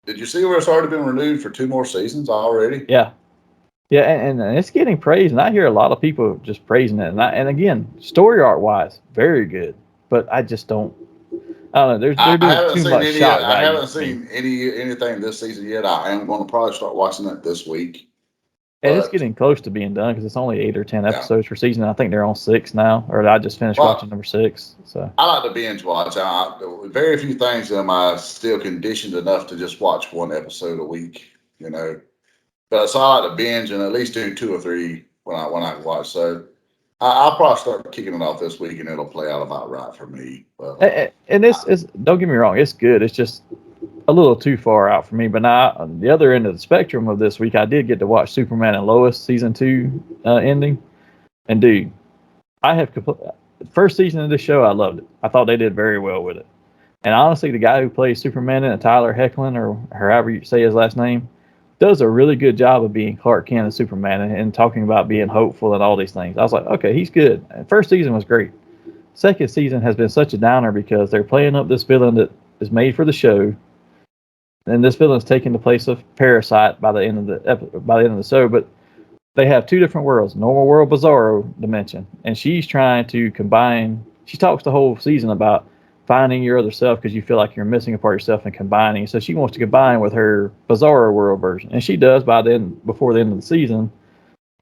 Did you see where it's already been renewed for 2 more seasons already? Yeah, and it's getting praised, and I hear a lot of people just praising it. And again, story art wise, very good. But I just don't. I don't know. They're doing too much shock value. I haven't seen anything this season yet. I am going to probably start watching it this week. And it's getting close to being done because it's only 8 or 10 episodes per season. I think they're on 6 now, or I just finished watching number 6. So I like to binge watch. Very few things am I still conditioned enough to just watch 1 episode a week. But so I like to binge and at least do 2 or 3 when I watch. So I'll probably start kicking it off this week, and it'll play out about right for me. But, and it's don't get me wrong, it's good. It's just a little too far out for me. But now on the other end of the spectrum of this week, I did get to watch Superman and Lois season 2 ending. And dude, first season of this show, I loved it. I thought they did very well with it. And honestly, the guy who plays Superman in it, Tyler Hoechlin, or however you say his last name, does a really good job of being Clark Kent and Superman and talking about being hopeful and all these things. I was like, okay, he's good. And first season was great. Second season has been such a downer because they're playing up this villain that is made for the show, and this villain's taking the place of Parasite by the end of the show. But they have 2 different worlds: normal world, bizarro dimension, and she's trying to combine. She talks the whole season about finding your other self because you feel like you're missing a part of yourself and combining. So she wants to combine with her bizarro world version, and she does before the end of the season.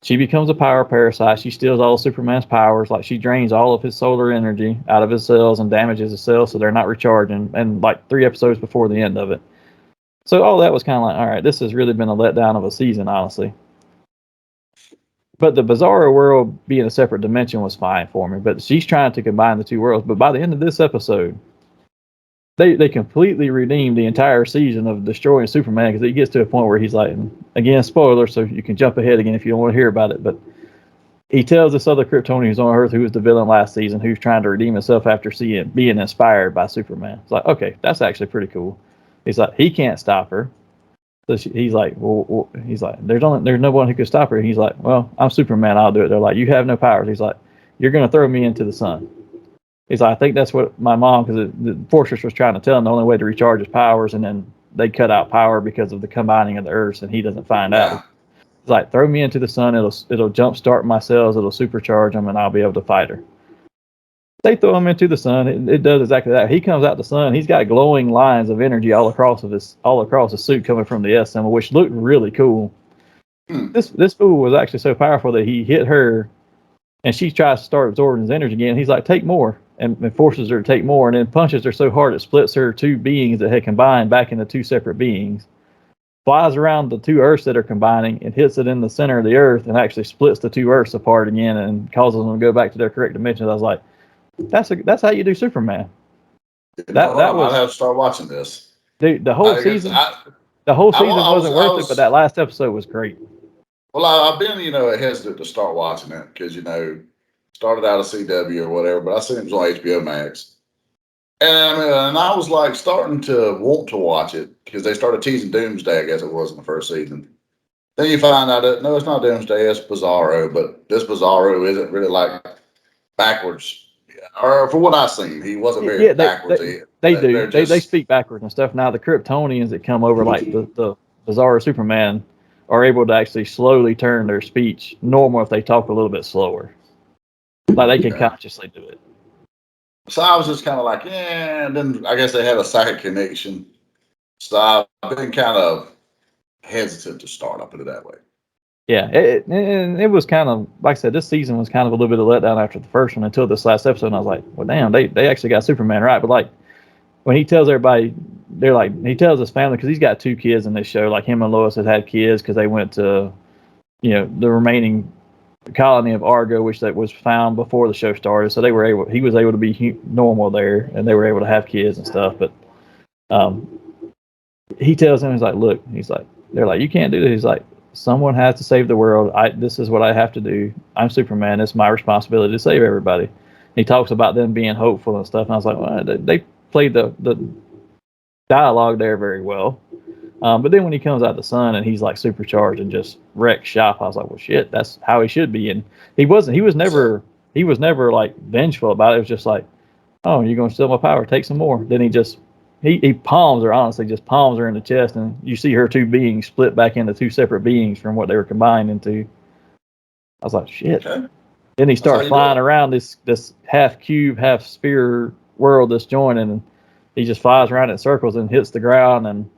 She becomes a power parasite. She steals all of Superman's powers. Like, she drains all of his solar energy out of his cells and damages his cells so they're not recharging. And like 3 episodes before the end of it, So all that was kind of like, all right, this has really been a letdown of a season, honestly. But the Bizarro world being a separate dimension was fine for me. But she's trying to combine the two worlds. But by the end of this episode, they completely redeemed the entire season of destroying Superman, because it gets to a point where he's like, again, spoiler, so you can jump ahead again if you don't want to hear about it. But he tells this other Kryptonian who's on Earth, who was the villain last season, who's trying to redeem himself after being inspired by Superman. It's like, okay, that's actually pretty cool. He's like, he can't stop her. So he's like, well, he's like, there's no one who could stop her. He's like, well, I'm Superman, I'll do it. They're like, you have no powers. He's like, you're gonna throw me into the sun. He's like, I think that's what my mom, because the Fortress was trying to tell him the only way to recharge his powers, and then they cut out power because of the combining of the Earths, and he doesn't find out. He's like, throw me into the sun. It'll jumpstart my cells. It'll supercharge them, and I'll be able to fight her. They throw him into the sun. It does exactly that. He comes out the sun. He's got glowing lines of energy all across his suit coming from the S symbol, which looked really cool. This fool was actually so powerful that he hit her, and she tries to start absorbing his energy again. He's like, take more, and forces her to take more, and then punches her so hard it splits her two beings that had combined back into two separate beings. Flies around the two Earths that are combining and hits it in the center of the Earth, and actually splits the two Earths apart again and causes them to go back to their correct dimensions. I was like, that's how you do Superman. That was. I have to start watching this. Dude, the whole season wasn't worth it, but that last episode was great. Well, I've been, hesitant to start watching it because, started out of CW or whatever, but I seen it was on HBO Max. And I was like starting to want to watch it because they started teasing Doomsday, I guess it was in the first season. Then you find out that, no, it's not Doomsday, it's Bizarro, but this Bizarro isn't really like backwards. Or for what I've seen, he wasn't very backwards. They speak backwards and stuff. Now the Kryptonians that come over, like the Bizarro Superman, are able to actually slowly turn their speech normal if they talk a little bit slower. Like they can consciously do it. So I was just kind of like, yeah, and then I guess they had a psychic connection. So I've been kind of hesitant to start, I'll put it that way. Yeah, it was kind of, like I said, this season was kind of a little bit of letdown after the first one until this last episode, and I was like, well, damn, they actually got Superman right. But like, when he tells everybody, he tells his family, because he's got two kids in this show, like him and Lois had kids because they went to, the remaining colony of Argo, which that was found before the show started. So he was able to be normal there, and they were able to have kids and stuff. But he tells him, he's like, look, they're like, you can't do this. He's like, someone has to save the world. This is what I have to do. I'm Superman. It's my responsibility to save everybody. And he talks about them being hopeful and stuff. And I was like, well, they played the dialogue there very well. But then when he comes out the sun and he's like supercharged and just wrecks shop, I was like, well, shit, that's how he should be. And he was never like vengeful about it. It was just like, oh, you're going to steal my power. Take some more. Then he palms her, honestly, just palms her in the chest, and you see her two beings split back into two separate beings from what they were combined into. I was like, shit. Okay. Then he starts flying around this half cube, half sphere world that's joining, and he just flies around in circles and hits the ground, and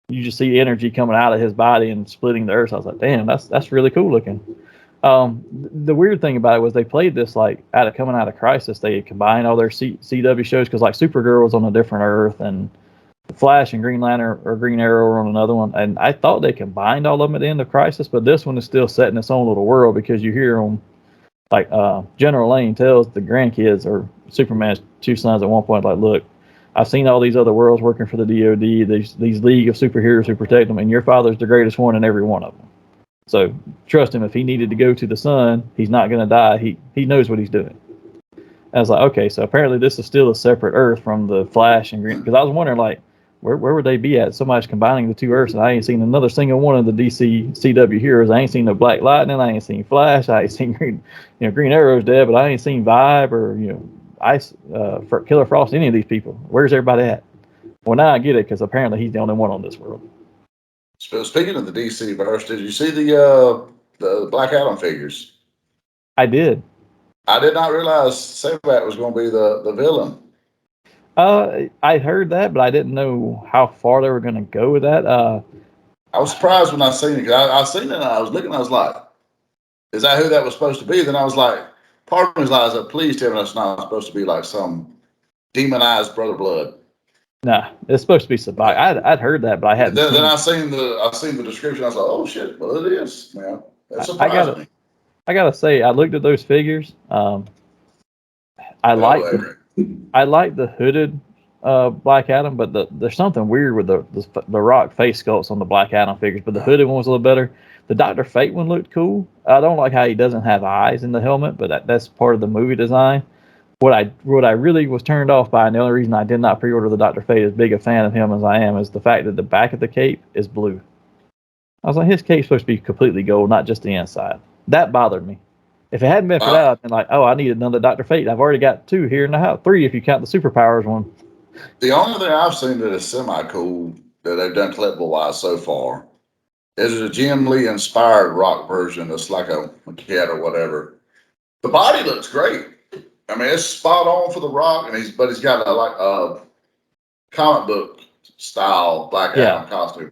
you just see energy coming out of his body and splitting the earth. So I was like, damn, that's really cool looking. The weird thing about it was they played this like coming out of Crisis. They combined all their CW shows, because like Supergirl was on a different Earth, and Flash and Green Lantern or Green Arrow were on another one. And I thought they combined all of them at the end of Crisis, but this one is still set in its own little world, because you hear them like General Lane tells the grandkids or Superman's two sons at one point, like, look, I've seen all these other worlds working for the DoD, these League of Superheroes who protect them, and your father's the greatest one in every one of them. So trust him. If he needed to go to the sun, he's not going to die. He knows what he's doing. I was like, okay, so apparently this is still a separate Earth from the Flash and Green. Because I was wondering, like, where would they be at? Somebody's combining the two Earths, and I ain't seen another single one of the DC CW heroes. I ain't seen no Black Lightning. I ain't seen Flash. I ain't seen Green Arrow's dead, but I ain't seen Vibe or Ice Killer Frost. Any of these people. Where's everybody at? Well, now I get it, because apparently he's the only one on this world. So speaking of the DC verse, did you see the Black Adam figures? I did. I did not realize Sabat was going to be the villain. I heard that, but I didn't know how far they were going to go with that. I was surprised when I seen it, because I seen it and I was looking, I was like, is that who that was supposed to be? Then I was like, part of me was like, please tell me that's not supposed to be like some demonized Brother Blood. Nah, it's supposed to be Sabaki. I'd heard that, but I hadn't Then seen I it. seen the description. I was like, oh shit, well it is, man. That I surprised gotta me. I gotta say, I looked at those figures. I Oh, like they're great. the hooded Black Adam, but there's something weird with the Rock face sculpts on the Black Adam figures. But the hooded one was a little better. The Doctor Fate one looked cool. I don't like how he doesn't have eyes in the helmet, but that's part of the movie design. What I really was turned off by, and the only reason I did not pre-order the Doctor Fate, as big a fan of him as I am, is the fact that the back of the cape is blue. I was like, his cape's supposed to be completely gold, not just the inside. That bothered me. If it hadn't been for that, I'd been like, oh, I need another Doctor Fate. I've already got 2 here in the house, 3 if you count the superpowers one. The only thing I've seen that is semi cool that they've done collectible wise so far is a Jim Lee inspired Rock version that's like a cat or whatever. The body looks great. I mean, it's spot on for the Rock, and he's got a comic book style Black Adam costume.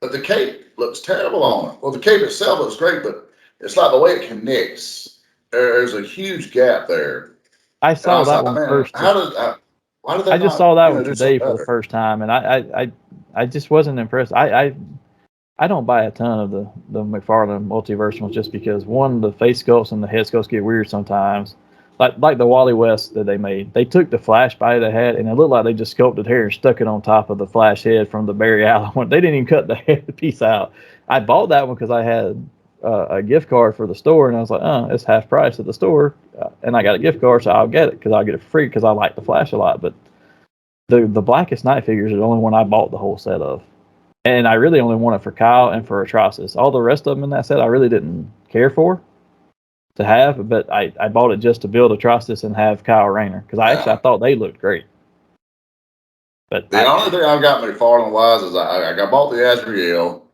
But the cape looks terrible on it. Well, the cape itself looks great, but it's like the way it connects. There's a huge gap there. I saw that like, one man, first. why did they I just not, saw that one do today something for the better? first time, and I just wasn't impressed. I don't buy a ton of the McFarlane multiverse ones just because, one, the face sculpts and the head sculpts get weird sometimes. Like the Wally West that they made. They took the Flash body they had, and it looked like they just sculpted hair and stuck it on top of the Flash head from the Barry Allen one. They didn't even cut the head piece out. I bought that one because I had a gift card for the store, and I was like, it's half price at the store, and I got a gift card, so I'll get it because I'll get it for free because I like the Flash a lot. But the Blackest Night figures are the only one I bought the whole set of. And I really only want it for Kyle and for Atrocitus. All the rest of them in that set I really didn't care for to have, but I bought it just to build Atrocitus and have Kyle Rayner because I thought they looked great. But the only thing I've got McFarlane wise is I bought the Azrael.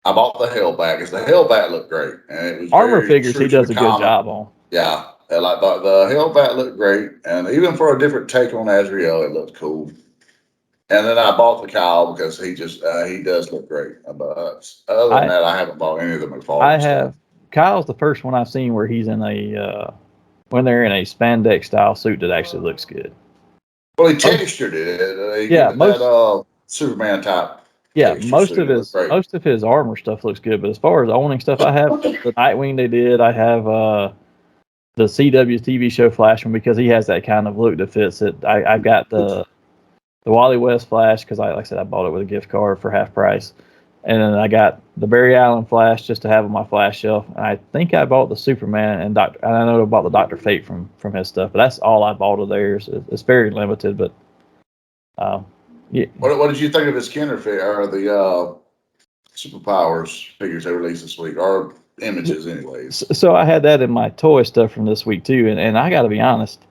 I bought the Hellbat because the Hellbat looked great, and it was armor very figures true he to does the a good comic. job on. Yeah, and like the Hellbat looked great, and even for a different take on Azrael, it looked cool. And then I bought the Kyle because he does look great. But other than that, I haven't bought any of the McFarlane stuff. Kyle's the first one I've seen where he's in when they're in a spandex style suit that actually looks good. Well, he textured it. He Yeah, gave it that Superman type. Yeah, most of his armor stuff looks good, but as far as owning stuff, I have the Nightwing they did. I have the CW TV show Flash one because he has that kind of look that fits it. I've got the Wally West Flash because like I said, I bought it with a gift card for half price, and then I got the Barry Allen Flash just to have on my Flash shelf. And I think I bought the Superman and I know I bought the Dr. Fate from his stuff, but that's all I bought of theirs. It's very limited, but yeah. What did you think of his Kenner figure or the Superpowers figures they released this week, or images, anyways? So I had that in my toy stuff from this week too, and I got to be honest,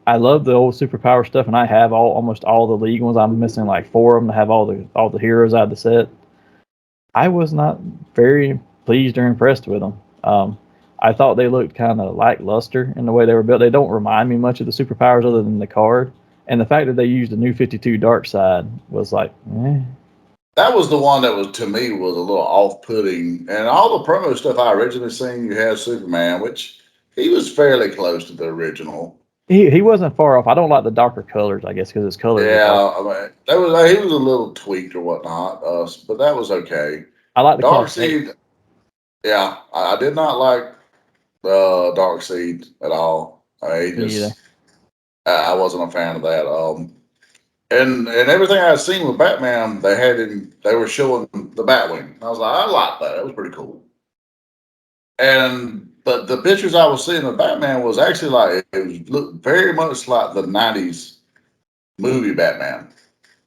I love the old Superpower stuff, and I have almost all the League ones. I'm missing like 4 of them to have all the heroes out of the set. I was not very pleased or impressed with them. I thought they looked kind of lackluster in the way they were built. They don't remind me much of the Superpowers other than the card, and the fact that they used the New 52 Dark Side was like, eh. That was the one that was, to me, was a little off-putting. And all the promo stuff I originally seen, you had Superman, which he was fairly close to the original. He wasn't far off. I don't like the darker colors, I guess, because his colors. Yeah, I mean, he was a little tweaked or whatnot, but that was okay. I like the Darkseid. Yeah, I did not like Darkseid at all. I wasn't a fan of that. And everything I'd seen with Batman, they were showing the Batwing. I was like, I like that. That was pretty cool. But the pictures I was seeing of Batman was actually like, it looked very much like the 90s movie Batman,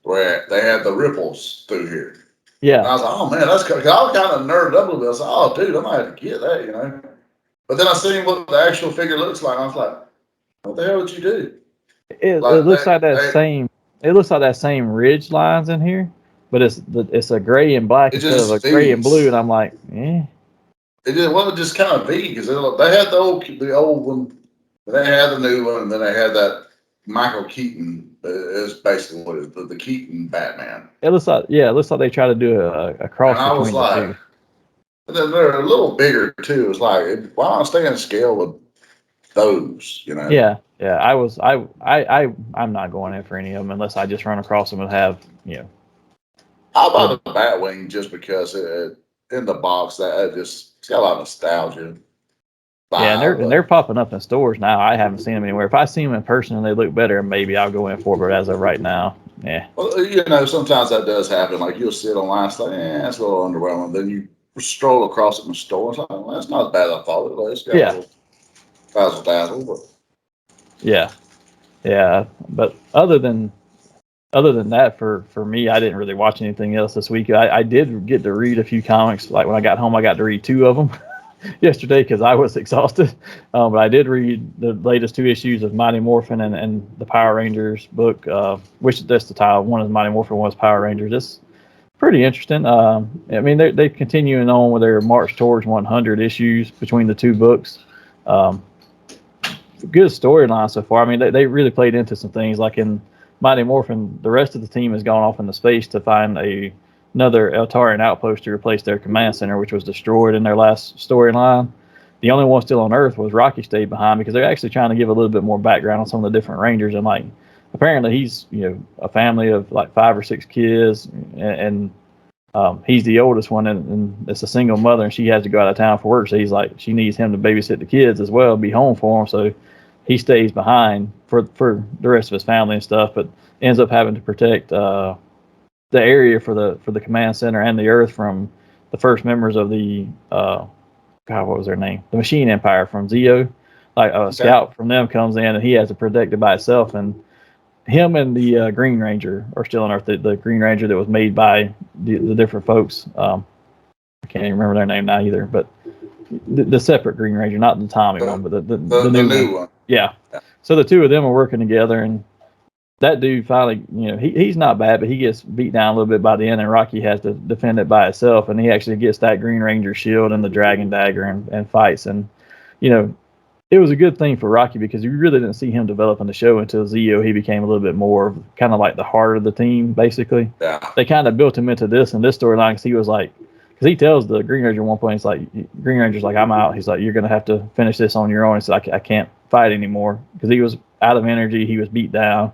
where they had the ripples through here. Yeah. And I was like, oh man, that's cool. I was kind of nerded up a little bit. I was like, oh dude, I might have to get that, you know. But then I seen what the actual figure looks like. And I was like, what the hell did you do? It looks like that same. It looks like that same ridge lines in here, but it's a gray and black instead of a gray and blue, and I'm like, eh. It just kind of be because they had the old one, they had the new one, and then they had that Michael Keaton. Is basically what it is, the Keaton Batman. It looks like they try to do a cross between the two. And then they're a little bigger too. It's like, why not stay in scale with those, you know. Yeah, yeah. I'm not going in for any of them unless I just run across them and have, How about the Batwing? Just because in the box that it's got a lot of nostalgia. Yeah, and Vibe, they're popping up in stores now. I haven't seen them anywhere. If I see them in person and they look better, maybe I'll go in for it. But as of right now, yeah. well, sometimes that does happen. Like you'll sit online, it's like, that's a little underwhelming. Then you stroll across it in the store, it's like, well, that's not as bad as I thought it was. It's got a little razzle dazzle, but Yeah. But other than that, for me, I didn't really watch anything else this week. I did get to read a few comics. Like when I got home, I got to read 2 of them yesterday because I was exhausted. But I did read the latest 2 issues of Mighty Morphin and the Power Rangers book, which that's the title. One is Mighty Morphin, one is Power Rangers. It's pretty interesting. I mean, they're continuing on with their march towards 100 issues between the 2 books. Good storyline so far. I mean, they really played into some things like in Mighty Morphin, the rest of the team has gone off into space to find another Eltarian outpost to replace their command center, which was destroyed in their last storyline. The only one still on Earth was Rocky stayed behind because they're actually trying to give a little bit more background on some of the different Rangers. And like, apparently he's a family of like 5 or 6 kids, and he's the oldest one, and it's a single mother, and she has to go out of town for work. So he's like, she needs him to babysit the kids as well, be home for them. So he stays behind for the rest of his family and stuff, but ends up having to protect the area for the command center and the Earth from the first members of the what was their name? The Machine Empire from Zeo. Like a scout from them comes in, and he has to protect it by itself. And him and the Green Ranger are still on Earth. The Green Ranger that was made by the different folks. I can't even remember their name now either, but the separate Green Ranger, not the Tommy one, but the new one. Yeah. So the 2 of them are working together, and that dude finally, he's not bad, but he gets beat down a little bit by the end, and Rocky has to defend it by itself, and he actually gets that Green Ranger shield and the Dragon Dagger and fights. And, it was a good thing for Rocky because you really didn't see him develop in the show until Zeo. He became a little bit more kind of like the heart of the team, basically. Yeah. They kind of built him into this storyline because he was like, because he tells the Green Ranger at one point, it's like, Green Ranger's like, I'm out. He's like, you're going to have to finish this on your own. He said, I can't fight anymore because he was out of energy. He was beat down.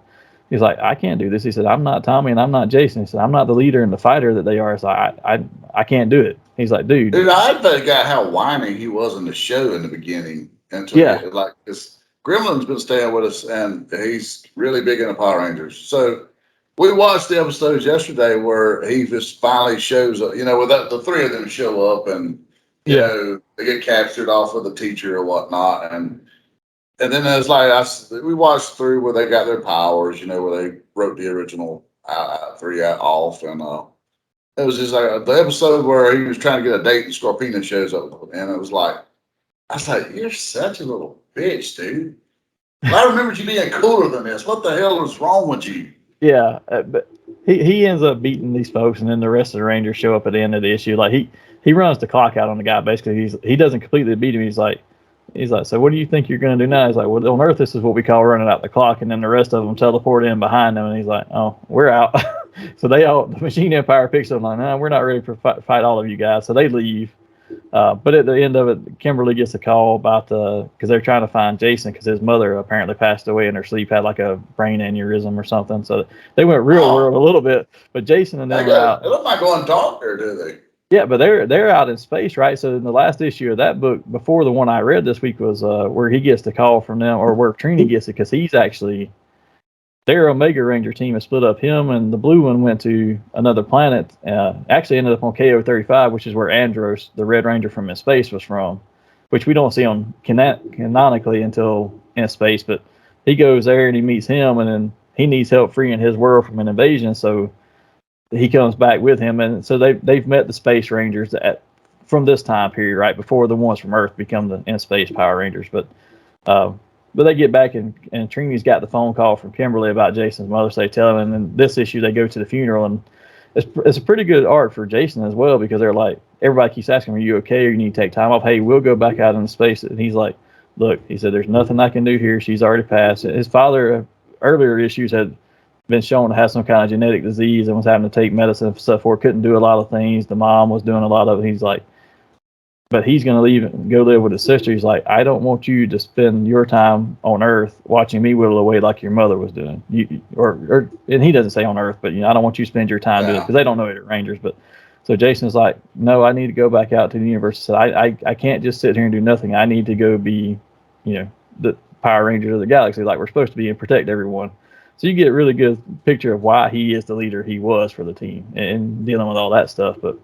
He's like, I can't do this. He said, I'm not Tommy and I'm not Jason. He said, I'm not the leader and the fighter that they are. So I can't do it. He's like, dude. I forgot how whiny he was in the show in the beginning. Like this Gremlin's been staying with us, and he's really big into Power Rangers. So we watched the episodes yesterday where he just finally shows up. With the 3 of them show up, and they get captured off with the teacher or whatnot, and then it's like we watched through where they got their powers. Where they wrote the original 3 off, and it was just like the episode where he was trying to get a date and Scorpina shows up, and it was like, I was like, you're such a little bitch, dude. I remembered you being cooler than this. What the hell is wrong with you? Yeah, but he ends up beating these folks, and then the rest of the Rangers show up at the end of the issue. Like he runs the clock out on the guy. Basically, he doesn't completely beat him. He's like, so what do you think you're going to do now? He's like, well, on Earth, this is what we call running out the clock. And then the rest of them teleport in behind him, and he's like, oh, we're out. So the Machine Empire picks up like, no, we're not ready to fight all of you guys. So they leave. But at the end of it, Kimberly gets a call about because they're trying to find Jason because his mother apparently passed away in her sleep, had like a brain aneurysm or something. So they went real world a little bit, but Jason and them are out. They look like going darker, do they? Yeah, but they're out in space, right? So in the last issue of that book, before the one I read this week, was where he gets the call from them, or where Trini gets it, because he's actually their Omega Ranger team has split up. Him and the blue one went to another planet. Actually ended up on KO-35, which is where Andros, the Red Ranger from In Space, was from, which we don't see on canonically until In Space. But he goes there and he meets him, and then he needs help freeing his world from an invasion. So he comes back with him, and so they've met the Space Rangers from this time period, right before the ones from Earth become the In Space Power Rangers. But they get back, and Trini's got the phone call from Kimberly about Jason's mother. So they tell him, and then this issue they go to the funeral, and it's a pretty good arc for Jason as well, because they're like, everybody keeps asking, are you okay, or you need to take time off? Hey, we'll go back out into space. And he's like, look, he said, there's nothing I can do here. She's already passed. His father, earlier issues, had been shown to have some kind of genetic disease and was having to take medicine and stuff for it. Couldn't do a lot of things. The mom was doing a lot of it. He's like, but he's going to leave and go live with his sister. He's like, I don't want you to spend your time on Earth watching me whittle away like your mother was doing. And he doesn't say on Earth, but I don't want you to spend your time doing it, because they don't know it at Rangers. But so Jason's like, no, I need to go back out to the universe. So I can't just sit here and do nothing. I need to go be, the Power Ranger of the galaxy, like we're supposed to be, and protect everyone. So you get a really good picture of why he is the leader he was for the team and dealing with all that stuff. But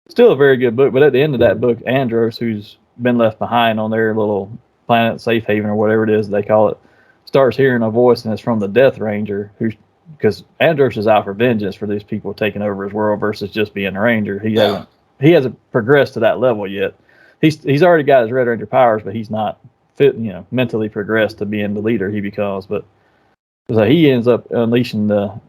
still a very good book. But at the end of that book, Andros, who's been left behind on their little planet safe haven or whatever it is they call it, starts hearing a voice, and it's from the Death Ranger, because Andros is out for vengeance for these people taking over his world versus just being a ranger. He hasn't progressed to that level yet. He's already got his Red Ranger powers, but he's not fit, mentally progressed to being the leader he becomes. But so he ends up unleashing the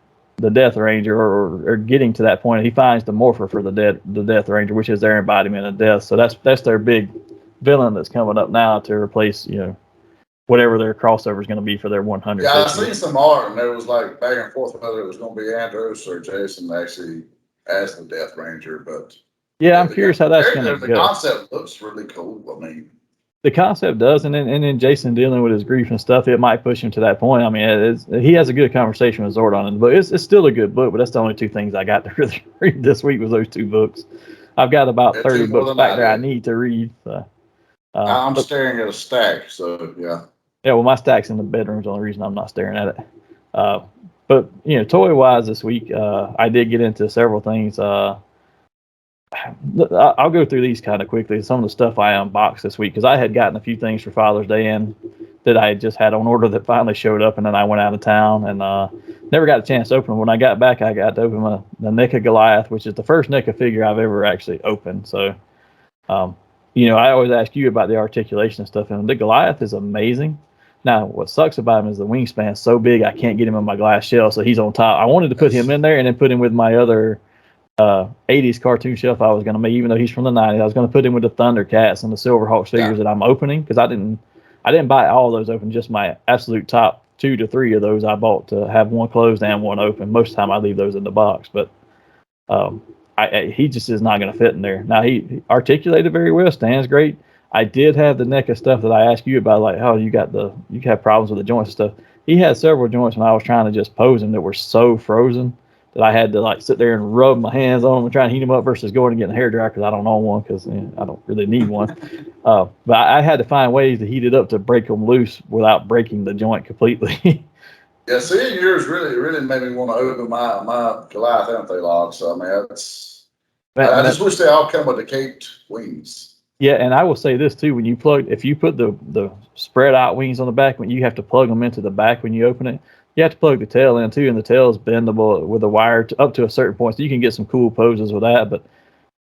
Death Ranger, or getting to that point. He finds the morpher for the Death Ranger, which is their embodiment of death. So that's their big villain that's coming up now to replace whatever their crossover is going to be for their 100. Yeah, I seen some art, and there was like back and forth whether it was going to be Andros or Jason actually as the Death Ranger. But yeah, I'm curious how that's going to the go. concept looks really cool. I mean, the concept does, and then Jason dealing with his grief and stuff, it might push him to that point. I mean, he has a good conversation with Zordon in the book. It's still a good book, but that's the only two things I got to really read this week was those two books. I've got about 30 books back there I need to read. So, I'm staring at a stack, so yeah. Yeah, well, my stack's in the bedroom is the only reason I'm not staring at it. But toy-wise this week, I did get into several things. I'll go through these kind of quickly. Some of the stuff I unboxed this week, because I had gotten a few things for Father's Day and that I had just had on order that finally showed up, and then I went out of town and never got a chance to open them. When I got back, I got to open the NECA Goliath, which is the first NECA figure I've ever actually opened. So, I always ask you about the articulation and stuff, and the Goliath is amazing. Now, what sucks about him is the wingspan's so big I can't get him in my glass shell, so he's on top. I wanted to put him in there and then put him with my other 80s cartoon shelf I was going to make, even though he's from the 90s. I was going to put him with the Thundercats and the Silverhawks figures that I'm opening, because I didn't buy all those open, just my absolute top 2 to 3 of those I bought to have one closed and one open. Most of the time I leave those in the box, but he just is not going to fit in there. Now, he articulated very well, stands great. I did have the NECA stuff that I asked you about, like, oh, you have problems with the joints and stuff. He had several joints when I was trying to just pose him that were so frozen that I had to like sit there and rub my hands on them and try and heat them up versus going and getting a hairdryer, because I don't own one, because I don't really need one. But I had to find ways to heat it up to break them loose without breaking the joint completely. Yeah, seeing yours really made me want to open my Goliath Anthelog. So I mean, I just wish they all come with the caped wings. Yeah, and I will say this too: if you put the spread out wings on the back, when you have to plug them into the back when you open it, you have to plug the tail in too, and the tail is bendable with a wire up to a certain point, so you can get some cool poses with that. But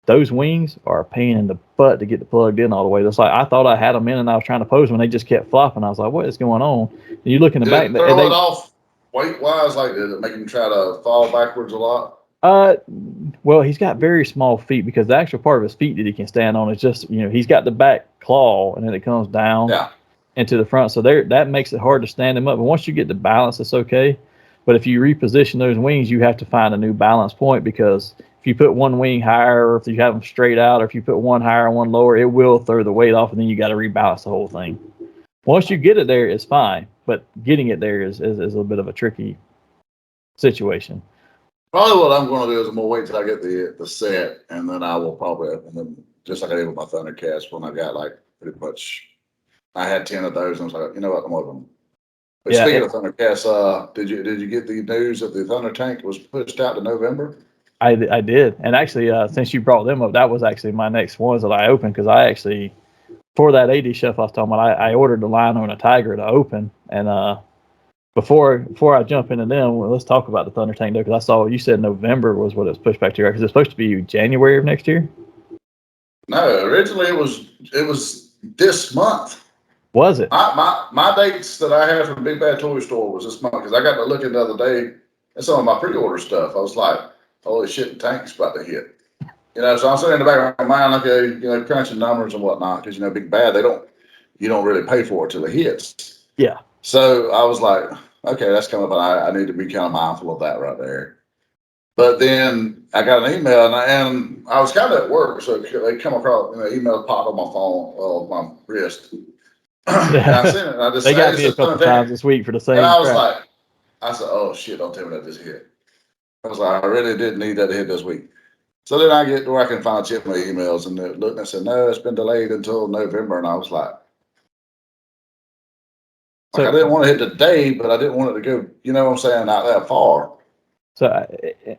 those wings are a pain in the butt to get plugged in all the way. That's like, I thought I had them in, and I was trying to pose them, and they just kept flopping. I was like, what is going on? And you look in the back. Throw it off weight wise, like, did it make him try to fall backwards a lot? Well, he's got very small feet, because the actual part of his feet that he can stand on is just, he's got the back claw, and then it comes down into the front. So that makes it hard to stand him up. But once you get the balance, it's okay. But if you reposition those wings, you have to find a new balance point, because if you put one wing higher, or if you have them straight out, or if you put one higher and one lower, it will throw the weight off, and then you got to rebalance the whole thing. Once you get it there, it's fine. But getting it there is a little bit of a tricky situation. Probably what I'm going to do is I'm going to wait till I get the set, and then I will probably, and then just like I did with my Thundercats, when I got like pretty much, I had 10 of those, and I was like, you know what, I'm opening them. But speaking of Thundercats, did you get the news that the Thunder Tank was pushed out to November? I did, and actually, since you brought them up, that was actually my next ones that I opened, because I actually, for that 80 shelf I was talking about, I ordered the Lino and a Tiger to open, and before I jump into them, let's talk about the Thunder Tank, though, because I saw you said November was what it was pushed back to, because it's supposed to be January of next year. No, originally it was this month. Was it? My dates that I had from Big Bad Toy Store was this month, because I got to looking the other day at some of my pre-order stuff. I was like, holy shit, the tank's about to hit. So I'm sitting in the back of my mind, okay, crunching numbers and whatnot, because Big Bad, you don't really pay for it till it hits. Yeah. So I was like, okay, that's coming up, and I need to be kind of mindful of that right there. But then I got an email, and I was kind of at work, so they come across, email popped on my phone, my wrist. And I Yeah. sent it, and I just They got said, me a couple times this week for the and same I was crap. like, oh shit, don't tell me that just hit. I was like, I really didn't need that to hit this week. So then I get to where I can finally check my emails, and they looked and said, no, it's been delayed until November. And I was like, I didn't want to hit the day, but I didn't want it to go, you know what I'm saying, not that far. So,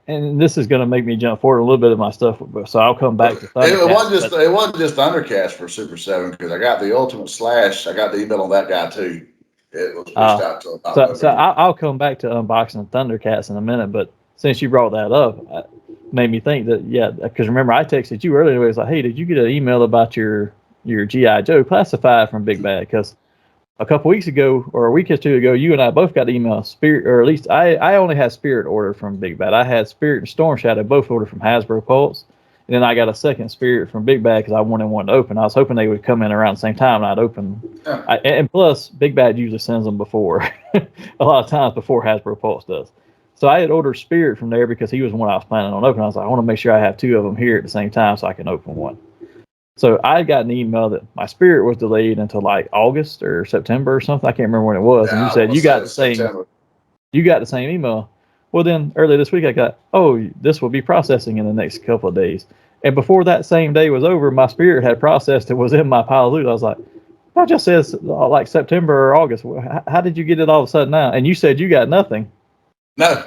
and this is going to make me jump forward a little bit of my stuff. So I'll come back to Thundercats. It wasn't just Thundercats for Super 7, because I got the Ultimate Slash. I got the email on that guy too. It was pushed out to about November. So I'll come back to unboxing Thundercats in a minute. But since you brought that up, it made me think that, yeah, because remember I texted you earlier. It was like, hey, did you get an email about your G.I. Joe classified from Big Bad? Because a couple weeks ago, or a week or two ago, you and I both got email Spirit, or at least I only had Spirit ordered from Big Bad. I had Spirit and Storm Shadow both ordered from Hasbro Pulse, and then I got a second Spirit from Big Bad because I wanted one to open. I was hoping they would come in around the same time and I'd open. Yeah. And plus, Big Bad usually sends them before, a lot of times before Hasbro Pulse does. So I had ordered Spirit from there because he was one I was planning on opening. I was like, I want to make sure I have two of them here at the same time so I can open one. So I got an email that my Spirit was delayed until like August or September or something. I can't remember when it was. Yeah, and you said you got the same. September. You got the same email. Well, then earlier this week I got, oh, this will be processing in the next couple of days. And before that same day was over, my Spirit had processed and was in my pile of loot. I was like, that just says like September or August. How did you get it all of a sudden now? And you said you got nothing. No.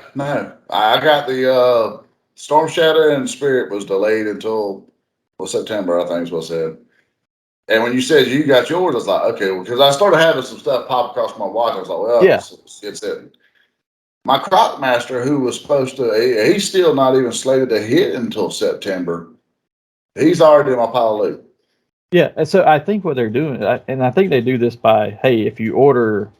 I got the Storm Shadow and Spirit was delayed until September, I think is what I said. And when you said you got yours, I was like, okay, because I started having some stuff pop across my watch. I was like, well, yeah, it's it. My Crop Master, who was supposed to, he's still not even slated to hit until September. He's already in my pile of loot. Yeah, and so I think what they're doing, and I think they do this by, hey, if you order,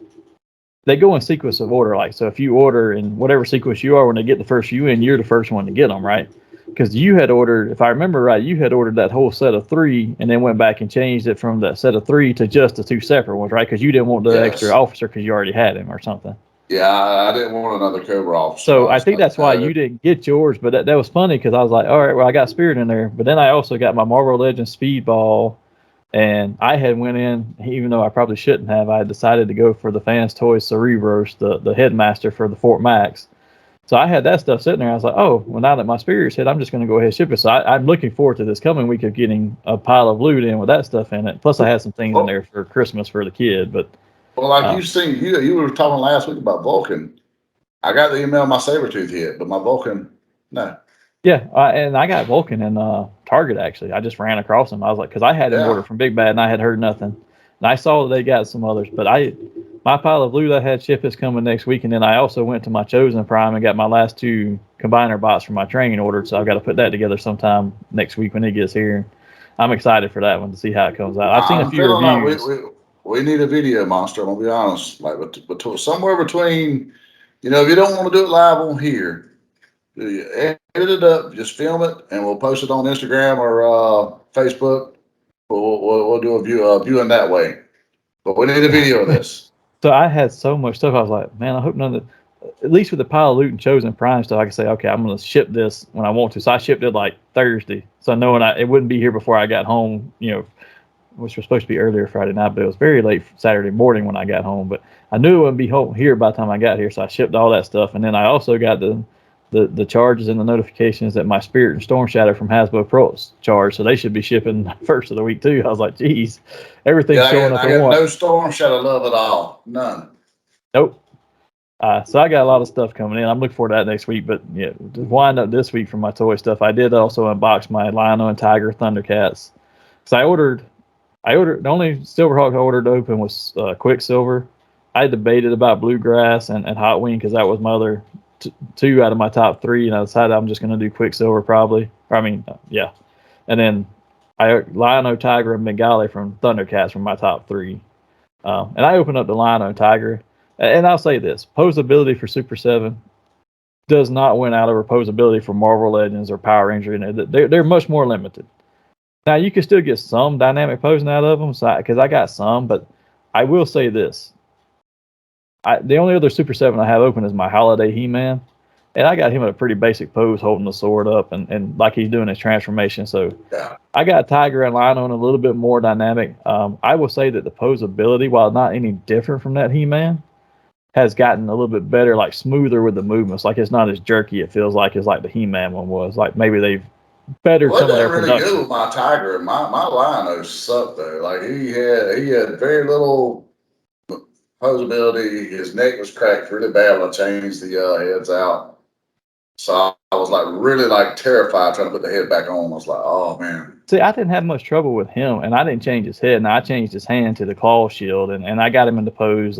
they go in sequence of order. Like, so if you order in whatever sequence you are, when they get the first you in, you're the first one to get them, right? Because you had ordered, if I remember right, you had ordered that whole set of 3 and then went back and changed it from that set of 3 to just the 2 separate ones, right? Because you didn't want the extra officer because you already had him or something. Yeah, I didn't want another Cobra officer. So I think that's why you didn't get yours, but that was funny because I was like, all right, well, I got Spirit in there. But then I also got my Marvel Legends Speedball, and I had went in, even though I probably shouldn't have, I decided to go for the Fans Toys Cerebros, the Headmaster for the Fort Max. So I had that stuff sitting there. I was like, oh, well, now that my Spirit's hit, I'm just going to go ahead and ship it. So I'm looking forward to this coming week of getting a pile of loot in with that stuff in it. Plus, I had some things in there for Christmas for the kid. But well, like you were talking last week about Vulcan. I got the email my Sabretooth hit, but my Vulcan, no. Yeah, and I got Vulcan in Target, actually. I just ran across him. I was like, because I had him ordered from Big Bad, and I had heard nothing. And I saw that they got some others, but my pile of loot I had shipped is coming next week, and then I also went to my Chosen Prime and got my last 2 combiner bots for my training ordered, so I've got to put that together sometime next week when it gets here. I'm excited for that one to see how it comes out. I've seen a few reviews. Like we need a video monster, I'm going to be honest. Like somewhere between, if you don't want to do it live on here, edit it up, just film it, and we'll post it on Instagram or Facebook. We'll do a viewing that way. But we need a video of this. So I had so much stuff. I was like, man, I hope none of at least with the pile of loot and Chosen Prime stuff, I can say, okay, I'm going to ship this when I want to. So I shipped it like Thursday. So knowing it wouldn't be here before I got home, which was supposed to be earlier Friday night, but it was very late Saturday morning when I got home. But I knew it wouldn't be here by the time I got here. So I shipped all that stuff. And then I also got the charges and the notifications that my Spirit and Storm Shadow from Hasbro Pros charged, so they should be shipping first of the week too. I was like, geez, everything's showing up at once. No Storm Shadow love at all, none. Nope. So I got a lot of stuff coming in. I'm looking forward to that next week. But yeah, to wind up this week for my toy stuff, I did also unbox my Lionel and Tiger Thundercats. So I ordered the only Silverhawk I ordered to open was Quicksilver. I debated about Bluegrass and Hot Wing because that was my other 2 out of my top 3, and I decided I'm just going to do Quicksilver probably. Yeah. And then Lionel, Tiger, and Bengali from Thundercats from my top 3. And I opened up the Lionel Tiger, and I'll say this: posability for Super 7 does not win out over posability for Marvel Legends or Power Ranger. They're much more limited. Now you can still get some dynamic posing out of them, because I got some, but I will say this. The only other Super 7 I have open is my Holiday He-Man. And I got him in a pretty basic pose, holding the sword up and like he's doing his transformation. So Yeah. I got Tiger and Lion on a little bit more dynamic. I will say that the posability, while not any different from that He-Man, has gotten a little bit better, like smoother with the movements. Like it's not as jerky. It feels like it's like the He-Man one was. Like maybe they've bettered Well, some of their really production. good with my Tiger. My Lion sucked though. Like he had very little posability. His neck was cracked really bad when I changed the heads out. So I was like really like terrified trying to put the head back on. I was like, oh man. See, I didn't have much trouble with him, and I didn't change his head. Now I changed his hand to the claw shield, and I got him in the pose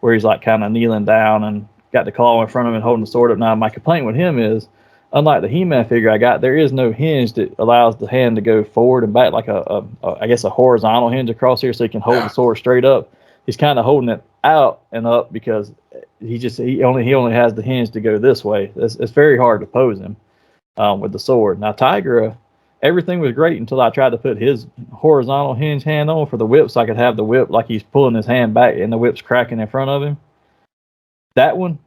where he's like kind of kneeling down and got the claw in front of him and holding the sword up. Now my complaint with him is, unlike the He-Man figure I got, there is no hinge that allows the hand to go forward and back like I guess a horizontal hinge across here, so he can hold the sword straight up. He's kind of holding it out and up because he only has the hinge to go this way. It's very hard to pose him with the sword. Now Tiger, everything was great until I tried to put his horizontal hinge hand on for the whip, so I could have the whip like he's pulling his hand back and the whip's cracking in front of him. That one,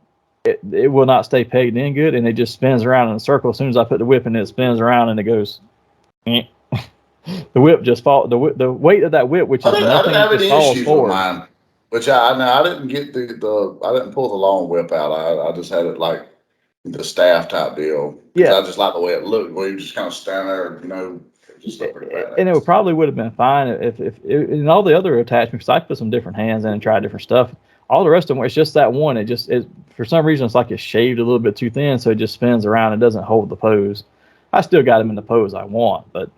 it will not stay pegged in good, and it just spins around in a circle. As soon as I put the whip in, it spins around and it goes. Eh. The whip just fall. The weight of that whip, which is nothing, I didn't have just any falls issues forward. with mine. Which I didn't get the I didn't pull the long whip out. I just had it like the staff type deal. Because I just like the way it looked, where you just kind of stand there, just looked pretty bad. And it probably would have been fine if and all the other attachments. I put some different hands in and tried different stuff. All the rest of them, it's just that one. It for some reason it's like it's shaved a little bit too thin, so it just spins around and doesn't hold the pose. I still got him in the pose I want, but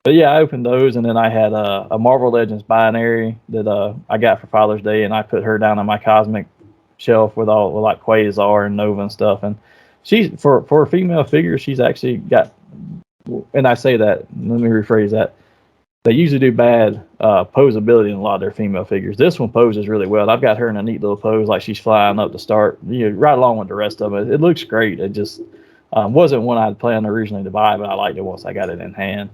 yeah, I opened those, and then I had a Marvel Legends binary that I got for Father's Day, and I put her down on my cosmic shelf with like Quasar and Nova and stuff. And she's for a female figure, she's actually got. And I say that, let me rephrase that. They usually do bad posability in a lot of their female figures. This one poses really well. I've got her in a neat little pose, like she's flying up to start, right along with the rest of it. It looks great. It just wasn't one I'd planned originally to buy, but I liked it once I got it in hand.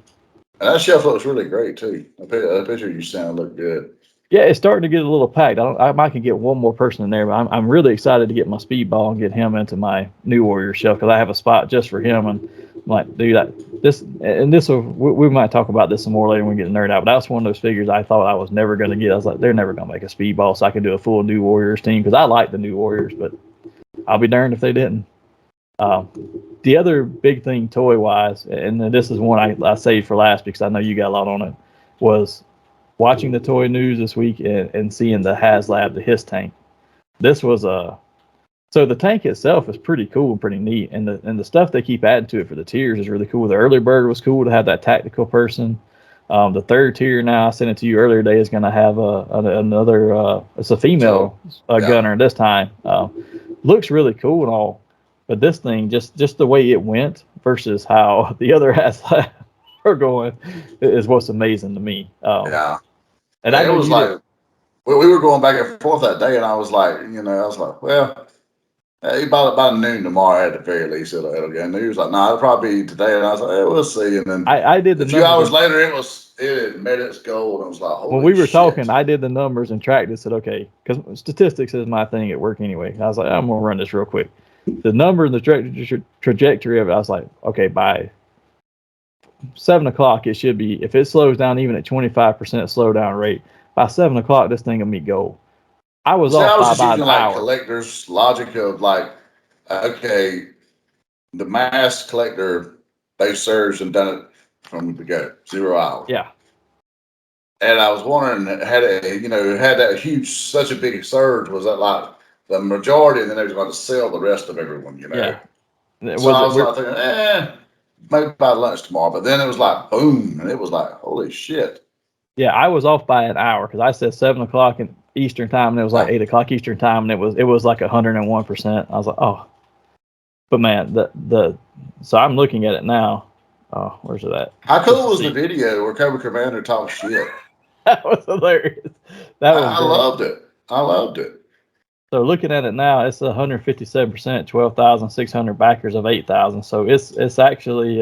And that shelf looks really great too. The picture you sent looked good. Yeah, it's starting to get a little packed. I might can get one more person in there, but I'm really excited to get my Speedball and get him into my New Warrior shelf because I have a spot just for him. And I'm like, dude, this we might talk about this some more later when we get nerd out. But that's one of those figures I thought I was never going to get. I was like, they're never going to make a Speedball, so I can do a full New Warriors team because I like the New Warriors, but I'll be darned if they didn't. The other big thing toy wise, and this is one I saved for last because I know you got a lot on it, was watching the toy news this week and seeing the HasLab, the Hiss tank. This was so the tank itself is pretty cool and pretty neat, and the stuff they keep adding to it for the tiers is really cool. The early bird was cool to have that tactical person. The third tier now, I sent it to you earlier today, is going to have another. It's a female gunner this time. Looks really cool and all, but this thing just the way it went versus how the other HasLab are going is what's amazing to me. And it was like we were going back and forth that day, and I was like, well, by noon tomorrow at the very least it'll go. And he was like, no, it'll probably be today. And I was like, we'll see. And then I did the a few hours later, it had met its goal, and it was like, holy when we were shit. talking, I did the numbers and tracked it. Said, okay, because statistics is my thing at work anyway. I was like, I'm gonna run this real quick. The number and the trajectory of it, I was like, okay, by 7 o'clock, it should be, if it slows down even at 25% slowdown rate, by 7 o'clock, this thing will meet goal. I was off by about an hour. Collector's logic of like, okay, the mass collector, they surged and done it from the go, 0 hours. Yeah. And I was wondering, had that huge, such a big surge, was that like the majority, and then they was going to sell the rest of everyone, Yeah. So I was like thinking, maybe by lunch tomorrow. But then it was like, boom, and it was like, holy shit. Yeah, I was off by an hour because I said 7 o'clock in Eastern time, and it was like 8 o'clock Eastern time, and it was like 101%. I was like, oh. But man, so I'm looking at it now. Oh, where's it at? How cool was the video where Cobra Commander talks shit? That was hilarious. I loved it. I loved it. So looking at it now, it's 157%, 12,600 backers of 8,000. So it's actually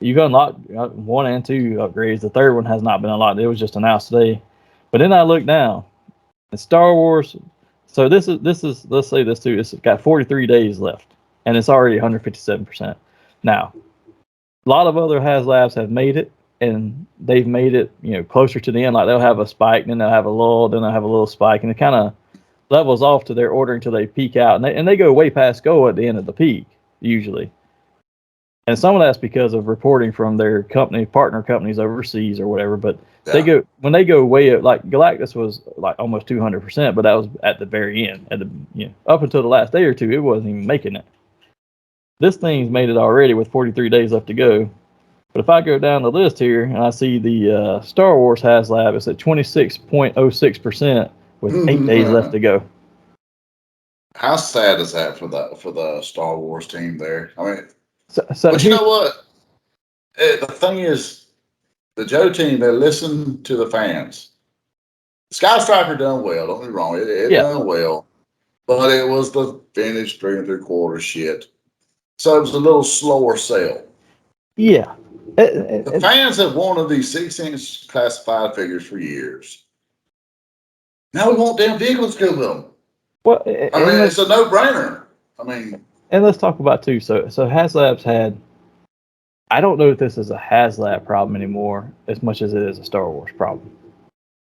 you've unlocked 1 and 2 upgrades. The third one has not been unlocked. It was just announced today. But then I looked down, and Star Wars So this is let's say this too. It's got 43 days left, and it's already 157%. Now, a lot of other HasLabs have made it, and they've made it, closer to the end. Like they'll have a spike, then they'll have a lull, then they'll have a little spike, and it kind of levels off to their order until they peak out, and they go way past goal at the end of the peak usually. And some of that's because of reporting from their partner companies overseas or whatever. But when they go way up, like Galactus was like almost 200%, but that was at the very end, up until the last day or two, it wasn't even making it. This thing's made it already with 43 days left to go. But if I go down the list here and I see the Star Wars HasLab, it's at 26.06% with 8 days left to go. How sad is that for the Star Wars team there? I mean, but you know what? The thing is, the Joe team, they listen to the fans. Sky Striker done well. Don't get me wrong, it done well, but it was the finished 3 3/4 shit. So it was a little slower sale. Yeah. The fans have wanted these 6-inch classified figures for years. Now we want damn vehicles to go with them. Well, it's a no-brainer. And let's talk about too. So HasLab's had. I don't know if this is a HasLab problem anymore as much as it is a Star Wars problem.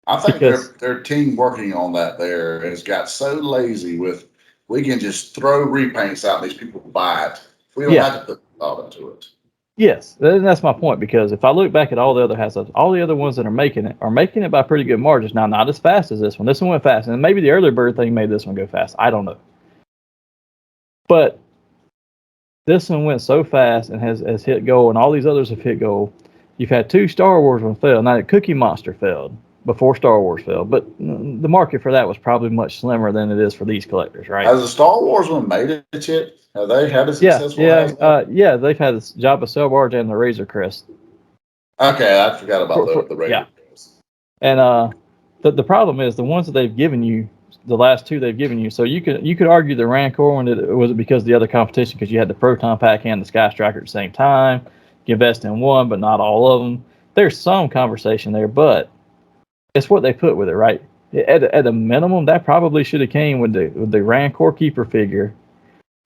I think their team working on that there has got so lazy with, we can just throw repaints out and these people buy it. We don't have to put thought into it. Yes, and that's my point, because if I look back at all the other HasLabs, all the other ones that are making it by pretty good margins. Now, not as fast as this one. This one went fast, and maybe the early bird thing made this one go fast. I don't know. But this one went so fast and has hit goal, and all these others have hit goal. You've had 2 Star Wars ones fail. Now, the Cookie Monster failed before Star Wars failed, but the market for that was probably much slimmer than it is for these collectors, right? Has the Star Wars one made it yet? Have they had a successful? They've had the Jabba Cell Barge and the Razor Crest. Okay, I forgot about the Razor Crest. And the problem is the ones that they've given you, the last 2 they've given you. So you could argue the Rancor one, was it because of the other competition, because you had the Proton Pack and the Sky Striker at the same time. You invest in one, but not all of them. There's some conversation there, but it's what they put with it, right? At a minimum, that probably should have came with the Rancor Keeper figure,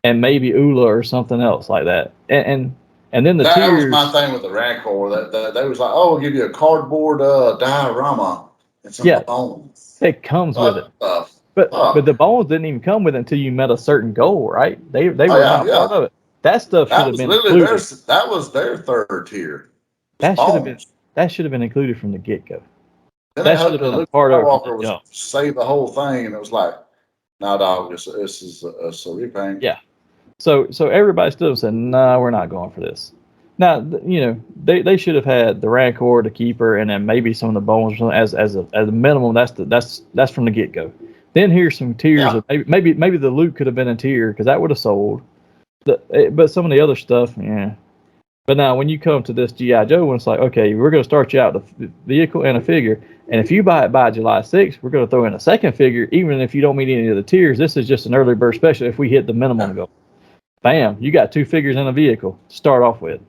and maybe Ula or something else like that. And then the that tiers. Was my thing with the Rancor. That they was like, oh, we'll give you a cardboard diorama and some bones. It comes with it. But the bones didn't even come with it until you met a certain goal, right? They were not part of it. That stuff should have been included. That was their third tier. That should have been included from the get-go. That should have been a part of it. Save the whole thing, and it was like, no, dog, this is a repaint. Yeah. So everybody stood up and said, no, we're not going for this. Now, they should have had the Rancor, the Keeper, and then maybe some of the bones as a minimum. That's from the get-go. Then here's some tiers of maybe the Luke could have been a tier, because that would have sold. But some of the other stuff, yeah. But now when you come to this G.I. Joe one, it's like, okay, we're going to start you out with a vehicle and a figure. And if you buy it by July 6th, we're going to throw in a second figure, even if you don't meet any of the tiers. This is just an early bird special if we hit the minimum goal. Bam, you got 2 figures in a vehicle to start off with.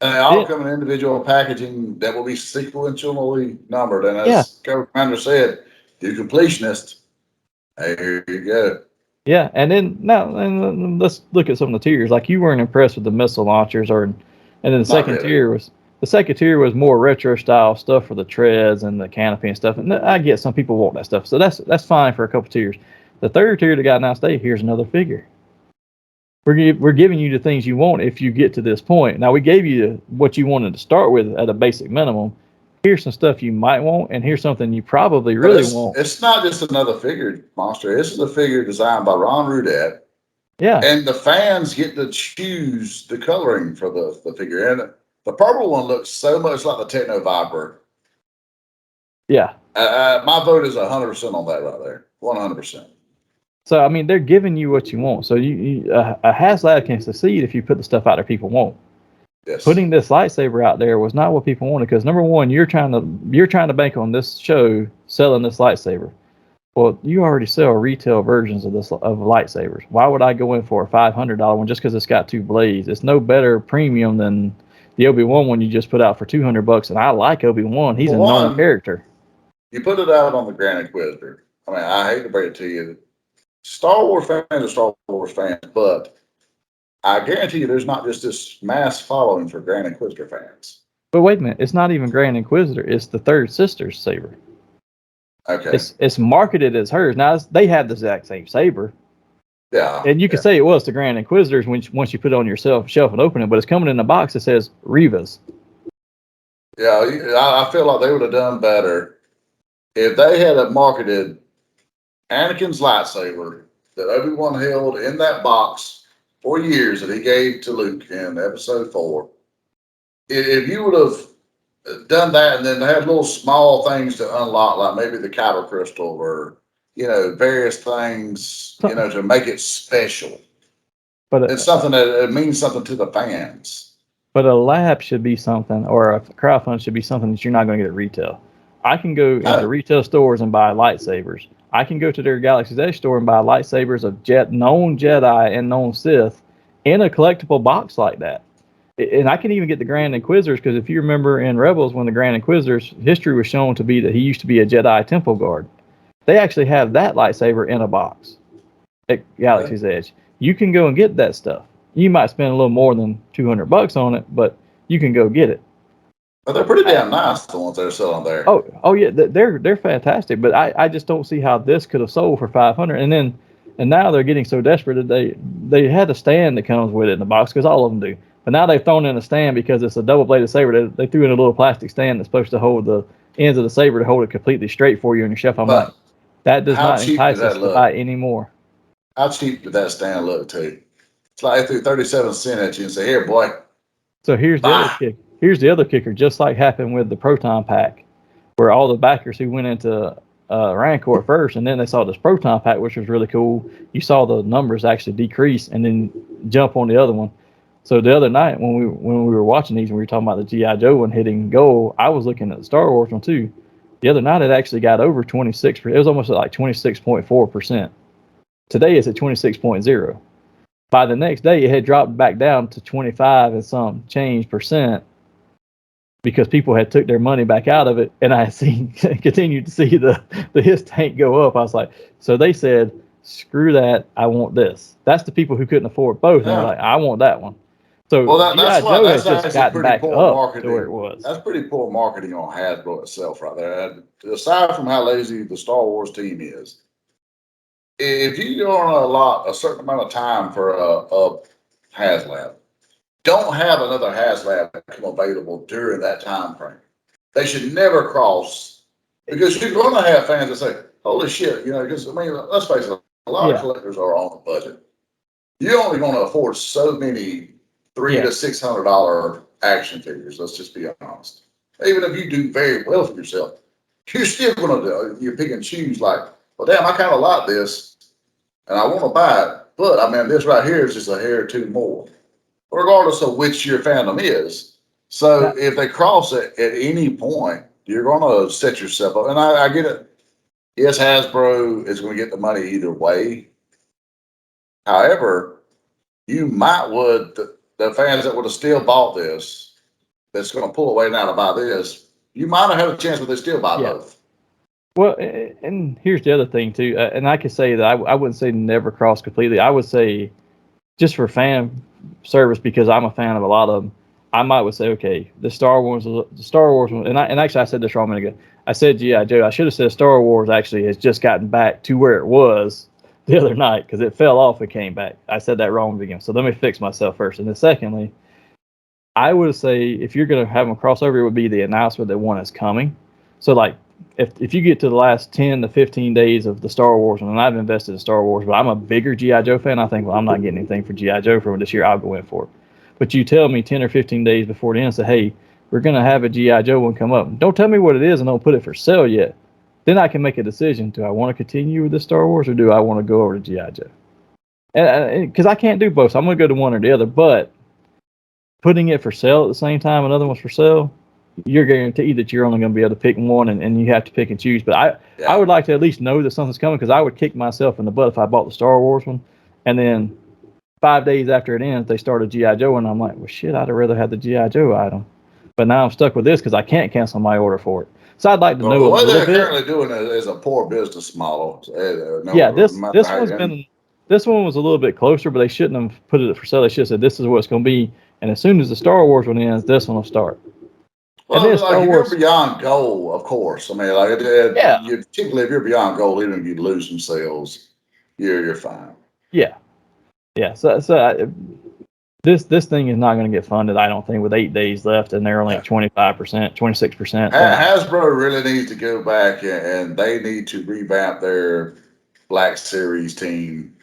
And they all come in individual packaging that will be sequentially numbered. And as Commander said, you completionist, here you go. Yeah, and then let's look at some of the tiers. Like, you weren't impressed with the missile launchers, and then the second tier was more retro style stuff for the treads and the canopy and stuff. And I get some people want that stuff, so that's fine for a couple tiers. The third tier that got announced today, here's another figure. We're giving you the things you want if you get to this point. Now, we gave you what you wanted to start with at a basic minimum. Here's some stuff you might want, and here's something you probably really want. It's not just another figure, Monster. This is a figure designed by Ron Rudat. Yeah. And the fans get to choose the coloring for the figure. And the purple one looks so much like the Techno Viper. Yeah. My vote is 100% on that right there. 100%. So, I mean, they're giving you what you want. So, a HasLab can succeed if you put the stuff out there people want. Yes. Putting this lightsaber out there was not what people wanted, because number one, you're trying to bank on this show selling this lightsaber. Well, you already sell retail versions of lightsabers. Why would I go in for a $500 one just because it's got 2 blades? It's no better premium than the Obi-Wan one you just put out for $200, and I like Obi-Wan. He's a known character. You put it out on the Grand Inquisitor. I mean, I hate to break it to you. Star Wars fans are Star Wars fans, but I guarantee you there's not just this mass following for Grand Inquisitor fans. But wait a minute, it's not even Grand Inquisitor. It's the Third Sister's saber. Okay. It's marketed as hers. Now they have the exact same saber, Yeah. and you could say it was the Grand Inquisitors once you put it on your shelf and open it. But it's coming in a box that says Reva's. Yeah, I feel like they would have done better if they had marketed Anakin's lightsaber that Obi-Wan held in that box for years that he gave to Luke in Episode 4. If you would have done that and then had little small things to unlock, like maybe the kyber crystal or, various things, to make it special. But It's something that it means something to the fans. But a lab should be something, or a crowdfund should be something that you're not going to get at retail. I can go into retail stores and buy lightsabers. I can go to their Galaxy's Edge store and buy lightsabers of known Jedi and known Sith in a collectible box like that. And I can even get the Grand Inquisitors, because if you remember in Rebels, when the Grand Inquisitors, history was shown to be that he used to be a Jedi temple guard. They actually have that lightsaber in a box at Galaxy's Edge. You can go and get that stuff. You might spend a little more than $200 on it, but you can go get it. But they're pretty damn nice, the ones they're selling there. Oh yeah, they're fantastic. But I just don't see how this could have sold for $500. And now they're getting so desperate that they had a stand that comes with it in the box, because all of them do. But now they've thrown in a stand because it's a double-bladed saber. They threw in a little plastic stand that's supposed to hold the ends of the saber to hold it completely straight for you on your shelf. I'm like, that does not entice us to buy anymore. How cheap did that stand look to you? It's like they threw 37 cents at you and say, "Here, boy." So here's the other kicker. Here's the other kicker, just like happened with the Proton Pack, where all the backers who went into Rancor first, and then they saw this Proton Pack, which was really cool. You saw the numbers actually decrease and then jump on the other one. So the other night when we were watching these and we were talking about the G.I. Joe one hitting goal, I was looking at the Star Wars one too. The other night it actually got over 26%. It was almost at like 26.4%. Today it's at 26.0. By the next day, it had dropped back down to 25 and some change percent, because people had took their money back out of it, and I continued to see the his tank go up. I was like, so they said, screw that, I want this. That's the people who couldn't afford both, and they're like, I want that one. So that's Joe has that's just gotten back up marketing to where it was. That's pretty poor marketing on Hasbro itself, right there. Aside from how lazy the Star Wars team is, if you don't allot a certain amount of time for a HasLab, don't have another HasLab become available during that time frame. They should never cross, because you're going to have fans that say, "Holy shit!" Because let's face it, a lot of collectors are on a budget. You're only going to afford so many $300 to $600 action figures. Let's just be honest. Even if you do very well for yourself, you're still going to you pick and choose. Like, well, damn, I kind of like this, and I want to buy it, but this right here is just a hair or two more, regardless of which your fandom is. So if they cross it at any point, you're going to set yourself up. And I get it. Yes, Hasbro is going to get the money either way. However, you might the fans that would have still bought this, that's going to pull away now to buy this, you might have had a chance, but they still buy both. Well, and here's the other thing too, and I could say that I wouldn't say never cross completely. I would say just for fan service, because I'm a fan of a lot of them. I would say, okay, the Star Wars one, and actually I said this wrong a minute ago. I said G.I. Joe. I should have said Star Wars actually has just gotten back to where it was the other night, because it fell off and came back. I said that wrong again. So let me fix myself first. And then secondly, I would say if you're going to have them crossover, it would be the announcement that one is coming. So like if you get to the last 10 to 15 days of the Star Wars one, and I've invested in Star Wars, but I'm a bigger G.I. Joe fan, I think, well, I'm not getting anything for G.I. Joe from this year, I'll go in for it. But you tell me 10 or 15 days before the end, say, hey, we're going to have a G.I. Joe one come up. Don't tell me what it is and don't put it for sale yet. Then I can make a decision. Do I want to continue with the Star Wars, or do I want to go over to G.I. Joe? And because I can't do both, so I'm going to go to one or the other. But putting it for sale at the same time, another one's for sale, you're guaranteed that you're only going to be able to pick one, and you have to pick and choose. But I would like to at least know that something's coming, because I would kick myself in the butt if I bought the Star Wars one, and then 5 days after it ends, they start a G.I. Joe, and I'm like, well, shit, I'd have rather had the G.I. Joe item. But now I'm stuck with this because I can't cancel my order for it. So I'd like to Well, know the a way little they're bit. currently doing it is a poor business model. Yeah, No this matter this how one's you- been this one was a little bit closer, but they shouldn't have put it for sale. They should have said this is what it's going to be, and as soon as the Star Wars one ends, this one will start. And Well, then like Star if Wars, you're beyond goal, of course. I mean, like yeah, particularly if you're beyond goal, even if you lose some sales, you're fine. yeah. This thing is not going to get funded, I don't think, with 8 days left, and they're only at 25%, 26%. Hasbro really needs to go back and they need to revamp their Black Series team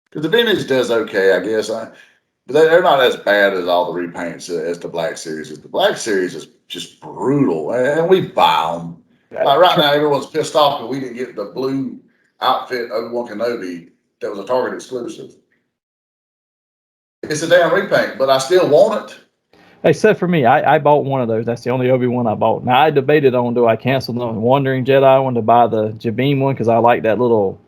because the Vintage does okay, I guess. But they're not as bad as all the repaints as the Black Series is. The Black Series is just brutal, and we buy them. Like right now, everyone's pissed off that we didn't get the blue outfit Obi-Wan Kenobi that was a Target exclusive. It's a damn repaint, but I still want it. Except for me, I bought one of those. That's the only Obi-Wan I bought. Now, I debated on do I cancel the Wandering Jedi one to buy the Jabim one because I like the little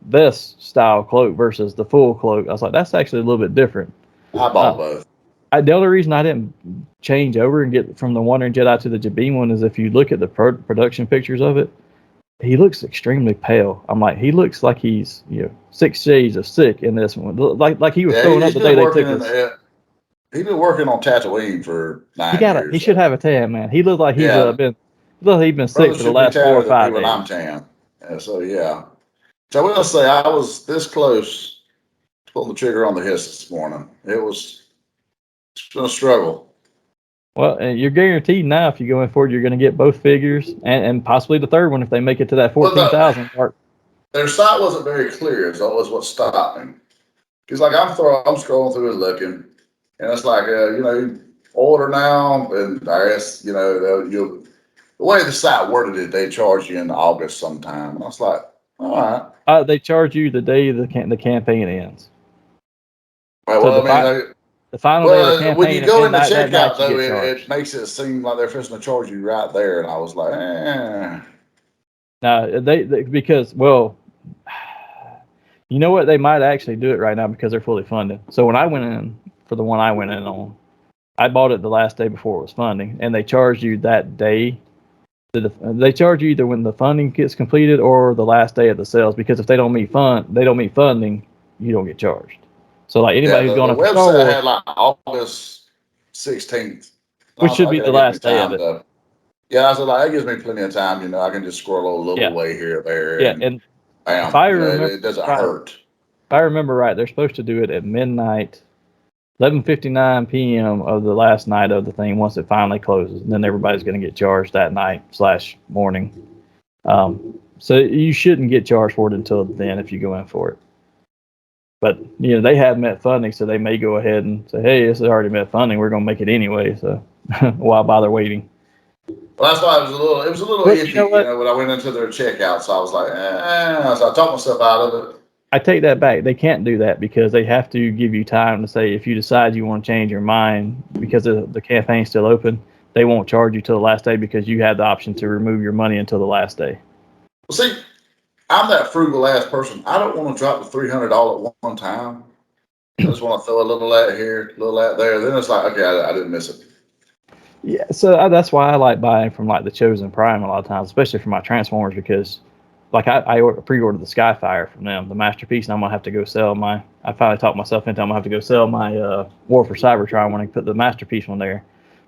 vest style cloak versus the full cloak. I was like, that's actually a little bit different. I bought both. The only reason I didn't change over and get from the Wandering Jedi to the Jabim one is if you look at the production pictures of it, he looks extremely pale. I'm like, he looks like he's 6 shades of sick in this one. Like he was throwing up the day they took this. He's been working on Tatooine for 9 years. He should have a tan, man. He looked like he's been sick for the last 4 or 5 days. I'm tan. So yeah. So I will say I was this close to pulling the trigger on the hiss this morning. It's been a struggle. Well, and you're guaranteed now if you go in for it, you're going to get both figures and possibly the third one if they make it to that 14,000 mark. Their site wasn't very clear. Is always what stopped me. Because like I'm scrolling through and looking, and it's like order now, and I guess the way the site worded it, they charge you in August sometime. And I was like, all right. They charge you the day the campaign ends. Right, So well, the final day of the campaign. When you go in the checkout, though, it makes it seem like they're fixing to charge you right there, and I was like, Now because you know what, they might actually do it right now because they're fully funded. So when I went in for the one I went in on, I bought it the last day before it was funding, and they charge you that day. They charge you either when the funding gets completed or the last day of the sales, because if they don't meet funding, you don't get charged. So like anybody who's going up for Star Wars, had like August 16th, which should be the last day of it. Yeah, I said like that gives me plenty of time. I can just scroll a little way here or there. Yeah, and bam, if I remember, it doesn't hurt. If I remember right, they're supposed to do it at midnight, 11:59 p.m. of the last night of the thing once it finally closes, and then everybody's going to get charged that night / morning. So you shouldn't get charged for it until then if you go in for it. But they have met funding, so they may go ahead and say, "Hey, this has already met funding. We're going to make it anyway." So why bother waiting? Well, that's why it was a little iffy. When I went into their checkout, so I was like, so I talked myself out of it. I take that back. They can't do that because they have to give you time to say if you decide you want to change your mind because the campaign's still open, they won't charge you till the last day because you have the option to remove your money until the last day. Well, see, I'm that frugal ass person. I don't want to drop the $300 at one time. I just want to throw a little at here, a little at there. Then it's like, okay, I didn't miss it. Yeah, so that's why I like buying from like the Chosen Prime a lot of times, especially for my Transformers, because like I pre-ordered the Skyfire from them, the Masterpiece, and I'm gonna have to go sell my. I finally talked myself into I'm gonna have to go sell my War for Cybertron when I put the Masterpiece one there,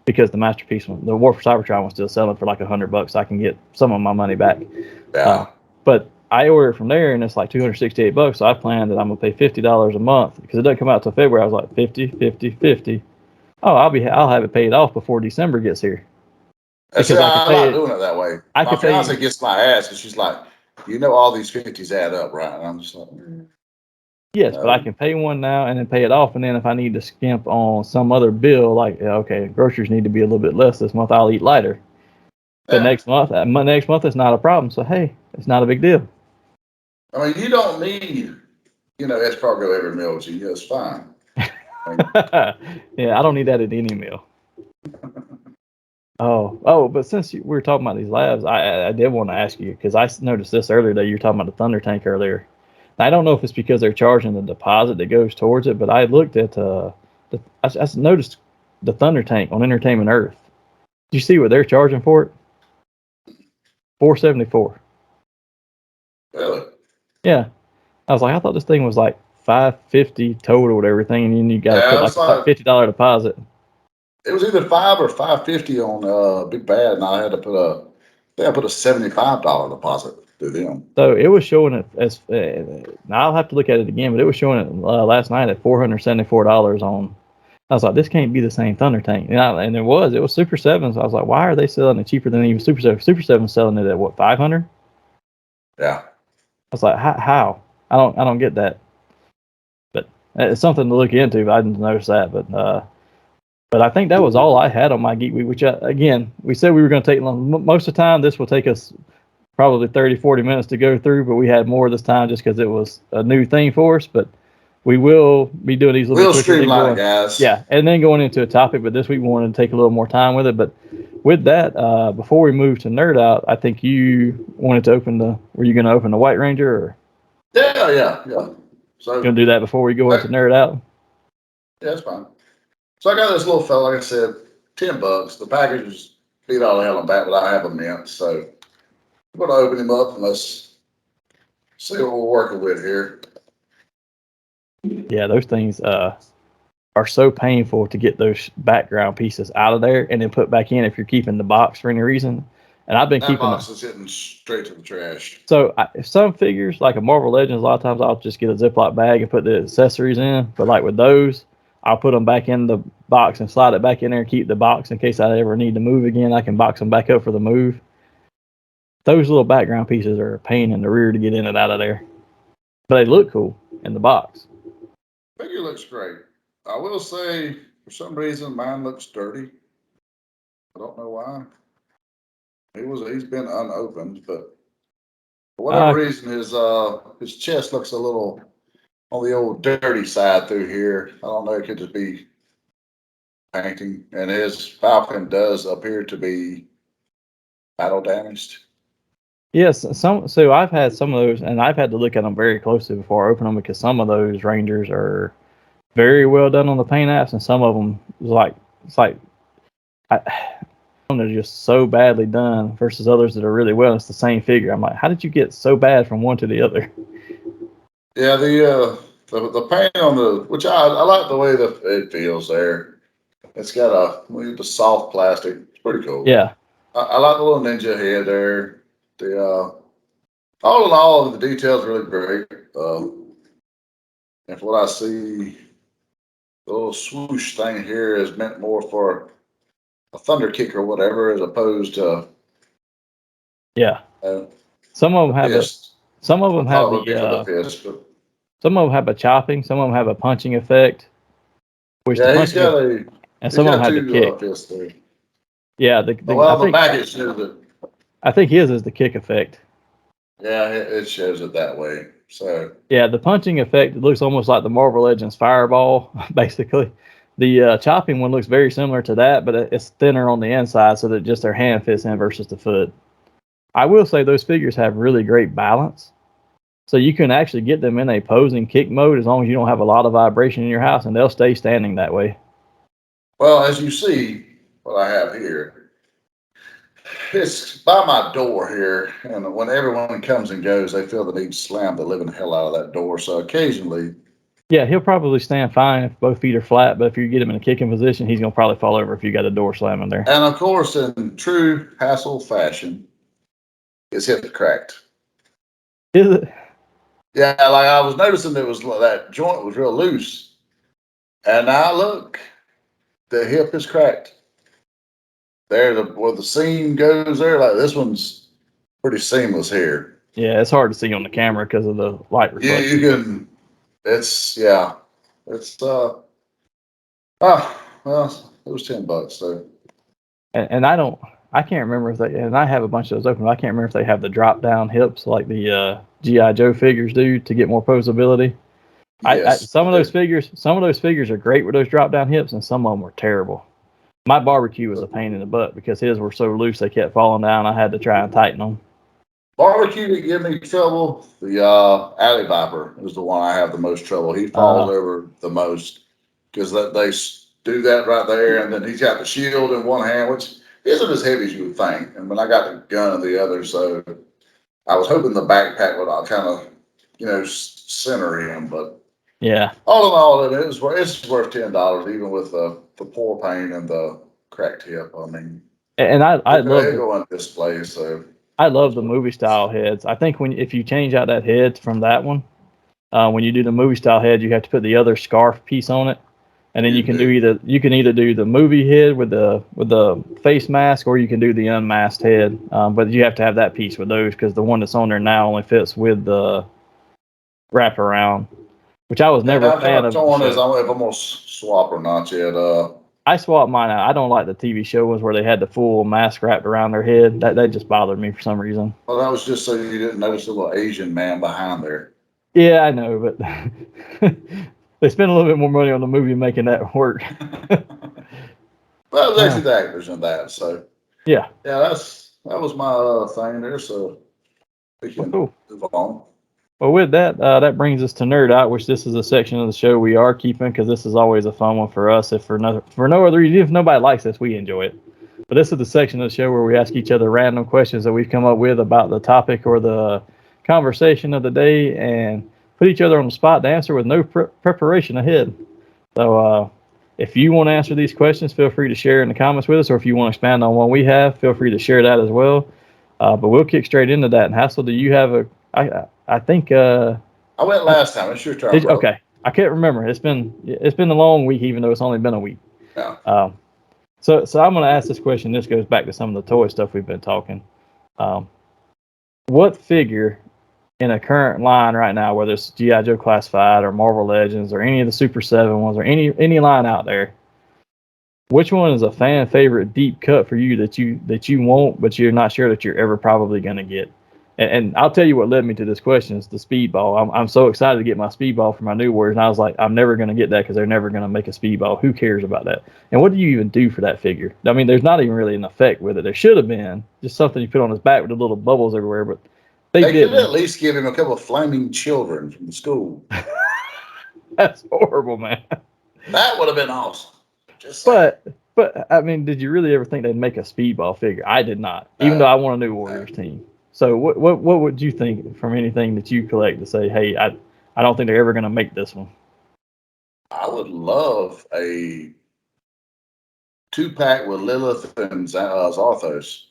because the Masterpiece one, the War for Cybertron was still selling for like $100. So I can get some of my money back. Yeah. But I ordered from there and it's like $268. So I planned that I'm gonna pay $50 a month because it doesn't come out till February. I was like 50. Oh, I'll have it paid off before December gets here. Because I'm not doing it that way. My fiance gets my ass because she's like, all these 50s add up, right? And I'm just like, yes, but I can pay one now and then pay it off, and then if I need to skimp on some other bill, like okay, groceries need to be a little bit less this month, I'll eat lighter. But next month it's not a problem. So hey, it's not a big deal. I mean, you don't need, escargot every meal, so it's fine. Yeah, I don't need that at any meal. Oh, but since we were talking about these labs, I did want to ask you, because I noticed this earlier that you were talking about the Thunder Tank earlier. I don't know if it's because they're charging the deposit that goes towards it, but I looked at I noticed the Thunder Tank on Entertainment Earth. Did you see what they're charging for it? $474. Really? Yeah. I was like, I thought this thing was like $550 total with everything, and then you got to put like a $50 deposit. It was either $5 or $550 on Big Bad, and I had to put a $75 deposit through them. So it was showing it as now I'll have to look at it again, but it was showing it last night at $474 on. I was like, this can't be the same Thunder Tank, and it was Super 7s. I was like, why are they selling it cheaper than even Super 7? Super 7 selling it at what, 500? Yeah. I was like, how? I don't get that. But it's something to look into. I didn't notice that, but I think that was all I had on my Geek Week, which, again, we said we were going to take long. Most of the time, this will take us probably 30, 40 minutes to go through, but we had more this time just because it was a new thing for us. But we will be doing these a little bit quicker. We'll streamline it, guys. Yeah, and then going into a topic, but this week we wanted to take a little more time with it. But with that, before we move to Nerd Out, I think you wanted to were you going to open the White Ranger? Or? Yeah. So you going to do that before we go into Nerd Out? Yeah, that's fine. So I got this little fella, like I said, $10. The package was beat all the hell and back, but I have a mint. So I'm going to open him up and let's see what we're working with here. Yeah, those things are so painful to get those background pieces out of there and then put back in if you're keeping the box for any reason. And I've been keeping that box is hitting straight to the trash. So some figures, like a Marvel Legends, a lot of times I'll just get a Ziploc bag and put the accessories in. But like with those, I'll put them back in the box and slide it back in there and keep the box in case I ever need to move again. I can box them back up for the move. Those little background pieces are a pain in the rear to get in and out of there. But they look cool in the box. Figure looks great. I will say, for some reason, mine looks dirty. I don't know why. He's been unopened, but for whatever reason, his chest looks a little on the old dirty side through here. I don't know. It could just be painting, and his Falcon does appear to be battle damaged. Yes, so I've had some of those, and I've had to look at them very closely before I open them because some of those Rangers are very well done on the paint apps, and some of them they're just so badly done versus others that are really well. It's the same figure. I'm like, how did you get so bad from one to the other? Yeah, the paint on which I like the way that it feels there. It's got the soft plastic. It's pretty cool. Yeah. I like the little ninja head there. All in all, the details really great. And for what I see, the little swoosh thing here is meant more for a thunder kick or whatever, as opposed to some of them have fist. Some of them have some of them have a chopping. Some of them have a punching effect. He's got and some of them have the kick. Fists there. Yeah, the back it shows it. I think his is the kick effect. Yeah, it shows it that way. So yeah, the punching effect looks almost like the Marvel Legends Fireball, basically. The chopping one looks very similar to that, but it's thinner on the inside so that just their hand fits in versus the foot. I will say those figures have really great balance. So you can actually get them in a posing kick mode as long as you don't have a lot of vibration in your house, and they'll stay standing that way. Well, as you see, what I have here, it's by my door here, and when everyone comes and goes, they feel the need to slam the living hell out of that door. So occasionally... Yeah, he'll probably stand fine if both feet are flat, but if you get him in a kicking position, he's going to probably fall over if you got a door slamming there. And of course, in true Hassel fashion, his hip cracked. Is it? Yeah, like I was noticing that joint was real loose. And now look, the hip is cracked. There, where the seam goes there, like this one's pretty seamless here. Yeah, it's hard to see on the camera because of the light reflection. You can, well, it was $10, so. And I can't remember if and I have a bunch of those open, but I can't remember if they have the drop down hips like the G.I. Joe figures do to get more posability. Yes, some of those figures are great with those drop down hips, and some of them were terrible. My barbecue was a pain in the butt because his were so loose they kept falling down. I had to try and tighten them. Barbecue that give me trouble. The Alley Viper is the one I have the most trouble. He falls over the most because do that right there. And then he's got the shield in one hand, which isn't as heavy as you would think. And when I got the gun in the other, so I was hoping the backpack would kind of, center him. But Yeah. all in all, it's worth $10, even with the pour paint and the cracked tip. I mean, And I love it go on display. So I love the movie style heads. I think if you change out that head from that one, when you do the movie style head, you have to put the other scarf piece on it, and then you can either do the movie head with the face mask, or you can do the unmasked head. But you have to have that piece with those, because the one that's on there now only fits with the wraparound, which I was never a fan of. Torn is, I don't know if I'm gonna swap or not yet. I swapped mine out. I don't like the TV show ones where they had the full mask wrapped around their head. That just bothered me for some reason. Well, that was just so you didn't notice the little Asian man behind there. Yeah, I know, but they spent a little bit more money on the movie making that work. Well, it was actually the actors in that, so yeah, that was my thing there. So we can move on. Well, with that, that brings us to Nerd Out, which this is a section of the show we are keeping, because this is always a fun one for us. If for no other reason, if nobody likes us, we enjoy it. But this is the section of the show where we ask each other random questions that we've come up with about the topic or the conversation of the day, and put each other on the spot to answer with no preparation ahead. So if you want to answer these questions, feel free to share in the comments with us, or if you want to expand on one we have, feel free to share that as well. But we'll kick straight into that. And Hassel, do you have I think I went last time. It's your turn. Okay, I can't remember. It's been a long week, even though it's only been a week. Yeah. So I'm going to ask this question. This goes back to some of the toy stuff we've been talking. What figure in a current line right now, whether it's G.I. Joe Classified or Marvel Legends or any of the Super 7 ones or any line out there, which one is a fan favorite deep cut for you that you want, but you're not sure that you're ever probably going to get? And I'll tell you what led me to this question is the Speedball. I'm so excited to get my Speedball for my New Warriors, and I was like, I'm never going to get that because they're never going to make a Speedball. Who cares about that? And what do you even do for that figure? I mean, there's not even really an effect with it. There should have been just something you put on his back with the little bubbles everywhere, but they didn't. Could at least give him a couple of flaming children from the school. That's horrible, man. That would have been awesome. But I mean, did you really ever think they'd make a Speedball figure? I did not, even though I want a New Warriors team. So what would you think from anything that you collect to say, hey, I don't think they're ever going to make this one? I would love a 2-pack with Lilith and Zarthos.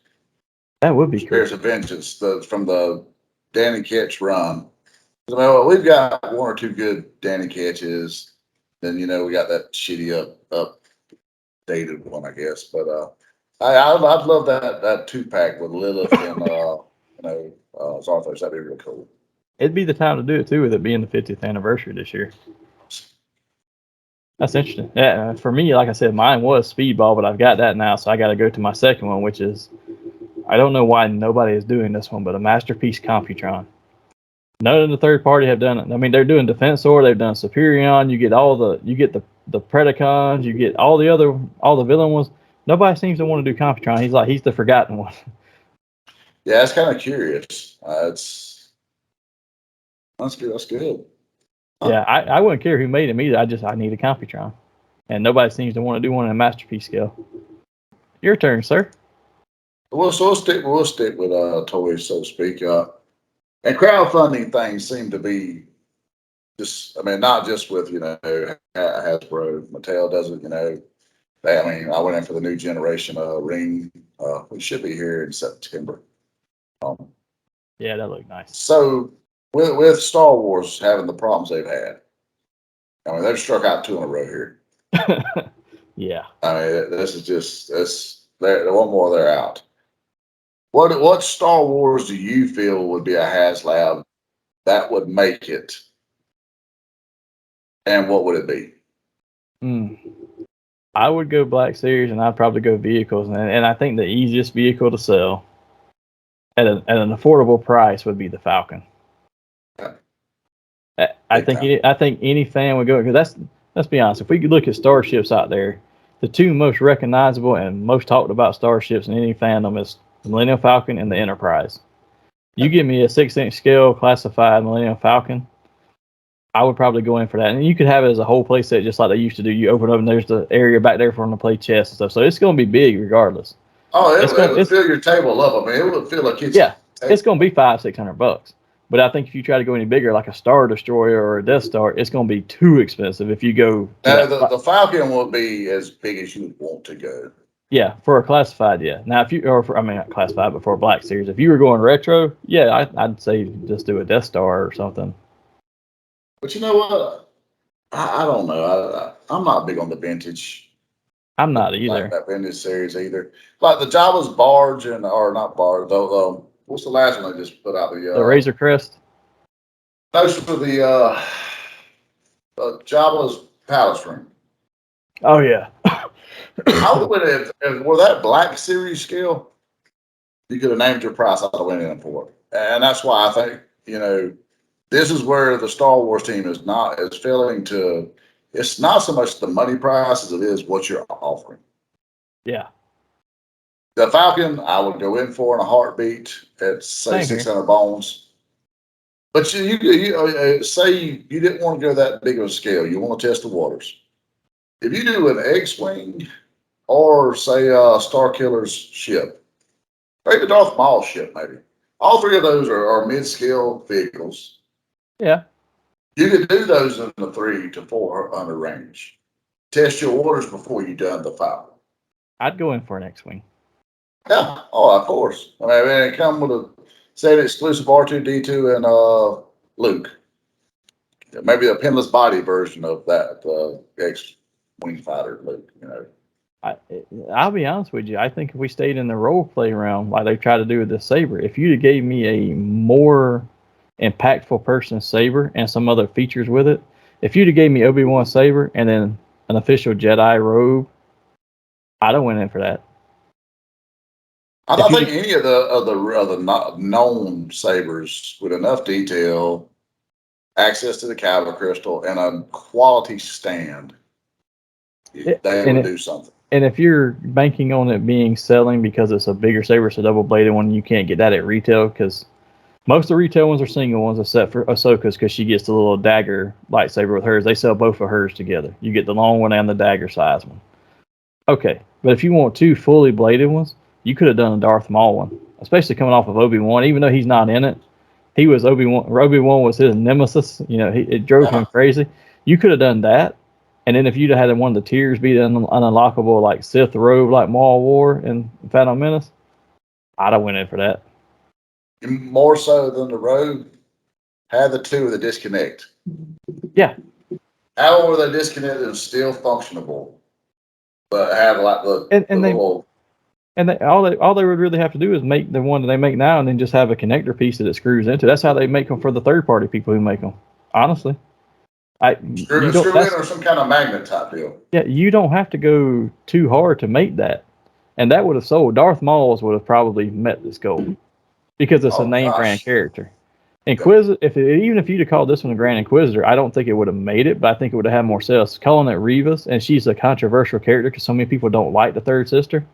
That would be cool. Spirits of Vengeance from the Danny Ketch run. I mean, we've got one or two good Danny Ketches. Then we got that shitty updated one, I guess. But I'd love that 2-pack with Lilith and Zarthos. That'd be real cool. It'd be the time to do it too, with it being the 50th anniversary this year. That's interesting. Yeah, for me, like I said, mine was Speedball, but I've got that now, so I got to go to my second one, which is, I don't know why nobody is doing this one, but a Masterpiece Computron. None of the third party have done it. I mean, they're doing Defensor, they've done Superion. You get the Predacons, you get all the villain ones. Nobody seems to want to do Computron. He's the forgotten one. Yeah, it's kind of curious. That's good. That's good. Huh? Yeah, I wouldn't care who made him either. I need a Computron, and nobody seems to want to do one in a Masterpiece scale. Your turn, sir. We'll stick with toys, so to speak. And crowdfunding things seem to be not just with Hasbro. Mattel does it. I went in for the new generation ring. We should be here in September. Yeah, that looked nice. So with Star Wars having the problems they've had, I mean, they've struck out 2 in a row here. Yeah. I mean, this is just one more, they're out. What Star Wars do you feel would be a HasLab that would make it, and what would it be? I would go Black Series, and I'd probably go vehicles, and I think the easiest vehicle to sell at an affordable price would be the Falcon. Yeah. I think any fan would go, because let's be honest, if we could look at starships out there, the 2 most recognizable and most talked about starships in any fandom is the Millennium Falcon and the Enterprise. You give me a 6-inch scale classified Millennium Falcon, I would probably go in for that. And you could have it as a whole play set just like they used to do. You open up and there's the area back there for them to play chess and stuff. So it's going to be big regardless. Oh, it would fill your table up. I mean, it would fill a kitchen. Yeah, table. it's going to be $500-600. But I think if you try to go any bigger, like a Star Destroyer or a Death Star, it's going to be too expensive if you go. The Falcon will be as big as you want to go. Yeah, for a classified, yeah. Now, if you, not classified, but for a Black Series, if you were going retro, yeah, I'd say just do a Death Star or something. But you know what? I don't know. I'm not big on the vintage. I'm not either. Like that vintage series either. Like the Jabba's Barge or not Barge, though. What's the last one they just put out? The Razor Crest? Those for the Jabba's Palace Room. Oh, yeah. I would have if were that Black Series scale, you could have named your price. I'd have went in for it. And that's why I think, this is where the Star Wars team is failing to. It's not so much the money price as it is what you're offering. Yeah. The Falcon, I would go in for in a heartbeat at say 600 bones. But you say you didn't want to go that big of a scale. You want to test the waters. If you do an X-wing or say Star Killer's ship, maybe Darth Maul's ship, maybe all three of those are mid-scale vehicles. Yeah. You could do those in the 300 to 400 range. Test your waters before you done the Falcon. I'd go in for an X-wing. Yeah. Oh, of course. I mean, it come with a set exclusive R2D2 and Luke. Maybe a pinless body version of that X-wing fighter Luke. I'll be honest with you. I think if we stayed in the role play realm, like they try to do with the Saber, if you'd have gave me a more impactful person Saber and some other features with it, if you'd have gave me Obi-Wan Saber and then an official Jedi robe, I'd have went in for that. I don't think any of the known sabers with enough detail, access to the Kyber crystal, and a quality stand, they would do something. And if you're banking on it being selling because it's a bigger saber, it's a double-bladed one, you can't get that at retail because most of the retail ones are single ones except for Ahsoka's because she gets the little dagger lightsaber with hers. They sell both of hers together. You get the long one and the dagger size one. Okay, but if you want two fully bladed ones, you could have done a Darth Maul one, especially coming off of Obi-Wan. Even though he's not in it, he was Obi-Wan. Obi-Wan was his nemesis. It drove him crazy. You could have done that, and then if you'd have had one of the tiers be an unlockable like Sith robe like Maul wore in Phantom Menace, I'd have went in for that. More so than the robe, had the two with the disconnect. Yeah. However, the disconnect is still functionable, but have like the all they would really have to do is make the one that they make now, and then just have a connector piece that it screws into. That's how they make them for the third party people who make them. Honestly, screw in or some kind of magnet type deal. Yeah, you don't have to go too hard to make that, and that would have sold. Darth Maul's would have probably met this goal because it's a name brand character. Inquisitor, even if you'd have called this one a Grand Inquisitor, I don't think it would have made it, but I think it would have had more sales. Calling it Rivas, and she's a controversial character because so many people don't like the third sister.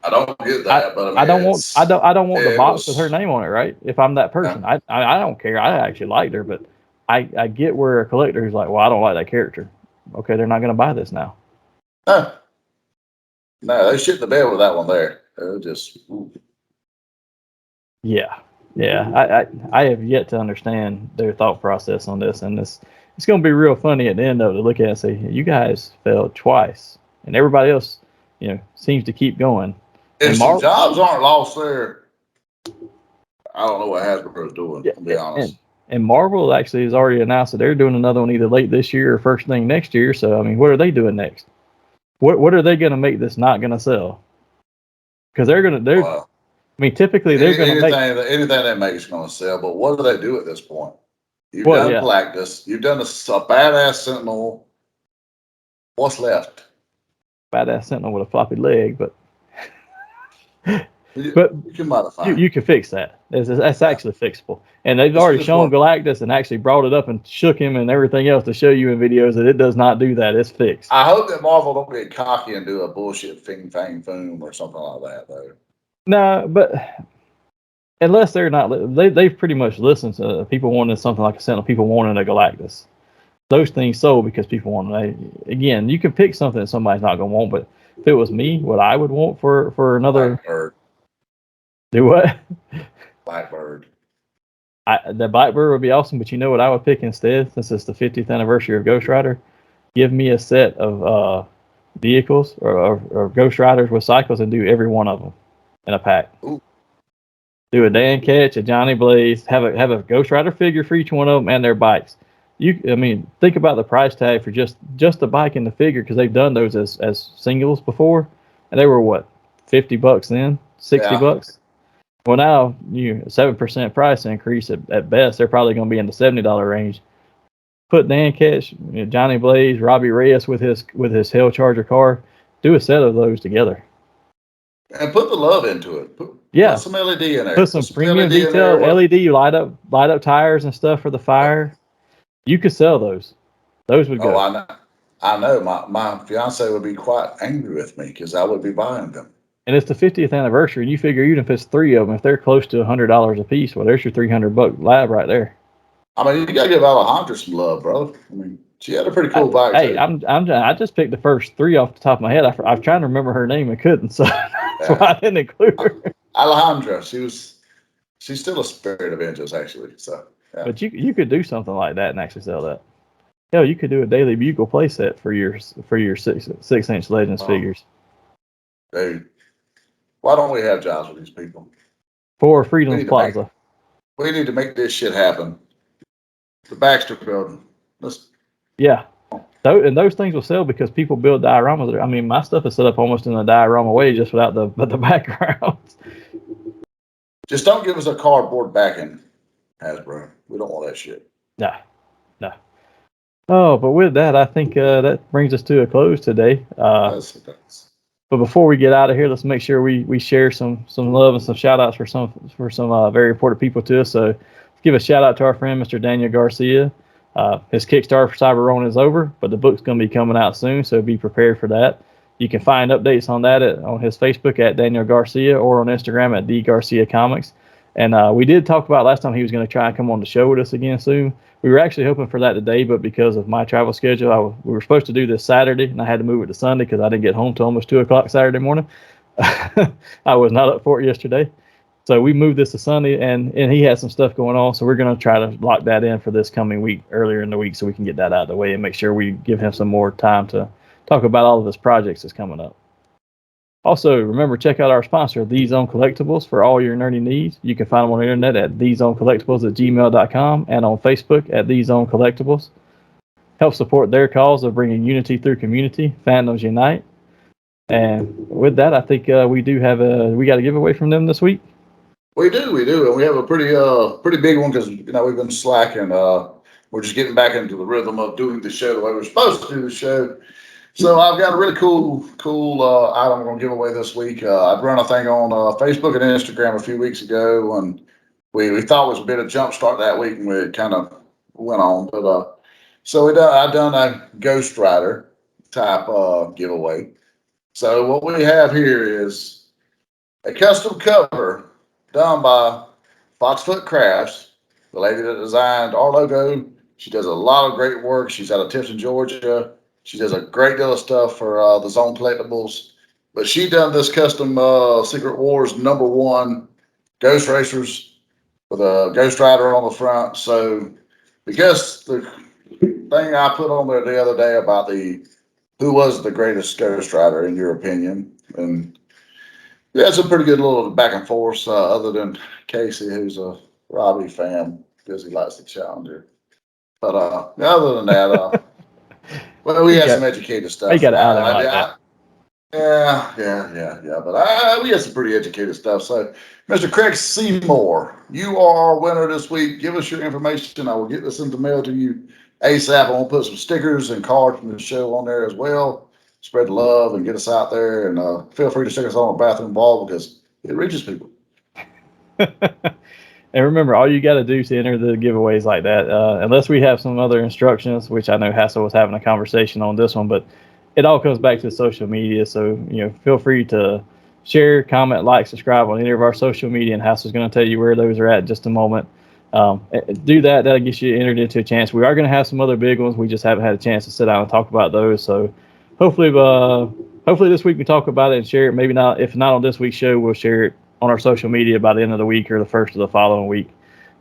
I don't get that, but I don't want the box with her name on it, right? If I'm that person, I don't care. I actually liked her, but I get where a collector who's like, well, I don't like that character. Okay, they're not going to buy this now. No, they shit the bed with that one there. It just. Ooh. Yeah. I have yet to understand their thought process on this, and it's going to be real funny at the end of it to look at it and say, you guys failed twice, and everybody else, seems to keep going. If some jobs aren't lost there, I don't know what Hasbro is doing, to be honest. And Marvel actually has already announced that they're doing another one either late this year or first thing next year. So, I mean, what are they doing next? What are they going to make that's not going to sell? Because typically they're going to make anything they make is going to sell. But what do they do at this point? You've done Galactus. You've done a badass Sentinel. What's left? Badass Sentinel with a floppy leg, but you can modify. You can fix that. That's actually fixable. And they've already shown Galactus and actually brought it up and shook him and everything else to show you in videos that it does not do that. It's fixed. I hope that Marvel don't get cocky and do a bullshit Fing Fang Foom or something like that, though. No, but unless they're not, they've pretty much listened to people wanting something like a Sentinel, people wanting a Galactus. those things sold because people want them. Again, you can pick something that somebody's not going to want, but if it was me, what I would want for another. Blackbird. Do what? Blackbird. The Blackbird would be awesome, but you know what I would pick instead, since it's the 50th anniversary of Ghost Rider? Give me a set of vehicles or Ghost Riders with cycles and do every one of them in a pack. Ooh. Do a Dan Ketch, a Johnny Blaze, have a Ghost Rider figure for each one of them and their bikes. Think about the price tag for just the bike and the figure, because they've done those as singles before, and they were what, $50 then, $60. Well, now 7% price increase at best. They're probably going to be in the $70 range. Put Dan Ketch, Johnny Blaze, Robbie Reyes with his Hell Charger car. Do a set of those together. And put the love into it. Put some LED in there. Put some premium detail LED light up tires and stuff for the fire. You could sell those. Those would go. Oh, I know. My fiance would be quite angry with me because I would be buying them. And it's the 50th anniversary, and you figure even if it's 3 of them, if they're close to $100 a piece, well, there's your $300 lab right there. I mean, you got to give Alejandra some love, brother. I mean, she had a pretty cool bike. Hey, I just picked the first 3 off the top of my head. I was trying to remember her name and couldn't, so that's why I didn't include her. Alejandra, she's still a spirit of angels, actually. So, yeah. But you could do something like that and actually sell that. Hell, you could do a Daily Bugle playset for your 6-inch Legends figures. Dude, why don't we have jobs with these people? For Freedom Plaza. We need to make this shit happen. The Baxter Building. Yeah. And those things will sell because people build dioramas. I mean, my stuff is set up almost in a diorama way, just without the backgrounds. Just don't give us a cardboard backing, Hasbro. We don't want that shit. No. Oh, but with that, I think that brings us to a close today. But before we get out of here, let's make sure we share some love and some shout outs for some very important people to us. So let's give a shout out to our friend, Mr. Daniel Garcia. His Kickstarter for Xyber Ronin is over, but the book's going to be coming out soon, so be prepared for that. You can find updates on that on his Facebook at Daniel Garcia or on Instagram at DGarciaComics. And we did talk about last time he was going to try and come on the show with us again soon. We were actually hoping for that today, but because of my travel schedule, we were supposed to do this Saturday, and I had to move it to Sunday because I didn't get home till almost 2 o'clock Saturday morning. I was not up for it yesterday. So we moved this to Sunday, and he had some stuff going on, so we're going to try to lock that in for this coming week, earlier in the week, so we can get that out of the way and make sure we give him some more time to talk about all of his projects that's coming up. Also, remember, check out our sponsor, The Zone Collectibles, for all your nerdy needs. You can find them on the internet at thezonecollectibles@gmail.com and on Facebook at The Zone Collectibles. Help support their cause of bringing unity through community. Fandoms unite. And with that, I think we got a giveaway from them this week. We do, and we have a pretty big one because we've been slacking. We're just getting back into the rhythm of doing the show the way we're supposed to do the show. So I've got a really cool item we're going to give away this week. I'd run a thing on Facebook and Instagram a few weeks ago, and we thought it was a bit of jump start that week, and we kind of went on. But I've done a Ghost Rider type giveaway. So what we have here is a custom cover done by Foxfoot Crafts, the lady that designed our logo. She does a lot of great work. She's out of Tifton, Georgia. She does a great deal of stuff for the Zone Collectibles. But she done this custom Secret Wars #1 Ghost Racers with a Ghost Rider on the front. So because the thing I put on there the other day about who was the greatest Ghost Rider in your opinion, and we had some pretty good little back and forth, other than Casey, who's a Robbie fan because he likes the Challenger. But other than that, well, we had some educated stuff. You got out of like that. Yeah. But we had some pretty educated stuff. So, Mr. Craig Seymour, you are our winner this week. Give us your information. I will get this in the mail to you ASAP. I want to put some stickers and cards from the show on there as well. Spread the love and get us out there. And feel free to check us on the bathroom ball because it reaches people. And remember, all you got to do to enter the giveaways like that, unless we have some other instructions, which I know Hassel was having a conversation on this one, but it all comes back to social media. So, feel free to share, comment, like, subscribe on any of our social media, and Hassel's going to tell you where those are at in just a moment. Do that. That'll get you entered into a chance. We are going to have some other big ones. We just haven't had a chance to sit down and talk about those. So hopefully this week we talk about it and share it. Maybe not. If not on this week's show, we'll share it on our social media by the end of the week or the first of the following week.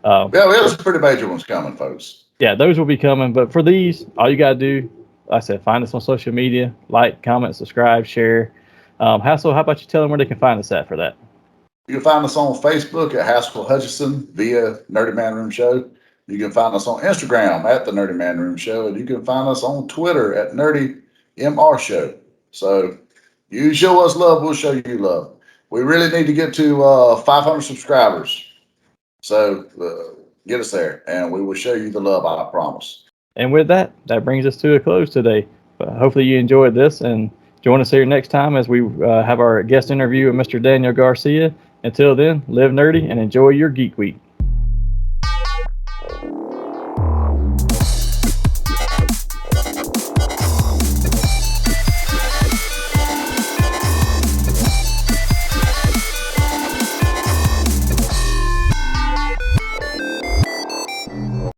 Yeah, we have some pretty major ones coming, folks. Yeah, those will be coming. But for these, all you got to do, like I said, find us on social media, like, comment, subscribe, share. Hassel, how about you tell them where they can find us at for that? You can find us on Facebook at Haskell Hutchison via Nerdy Man Room Show. You can find us on Instagram at the Nerdy Man Room Show, and you can find us on Twitter at Nerdy MR Show. So you show us love, we'll show you love. We really need to get to 500 subscribers. So get us there, and we will show you the love, I promise. And with that, that brings us to a close today. Hopefully you enjoyed this, and join us here next time as we have our guest interview with Mr. Daniel Garcia. Until then, live nerdy and enjoy your Geek Week.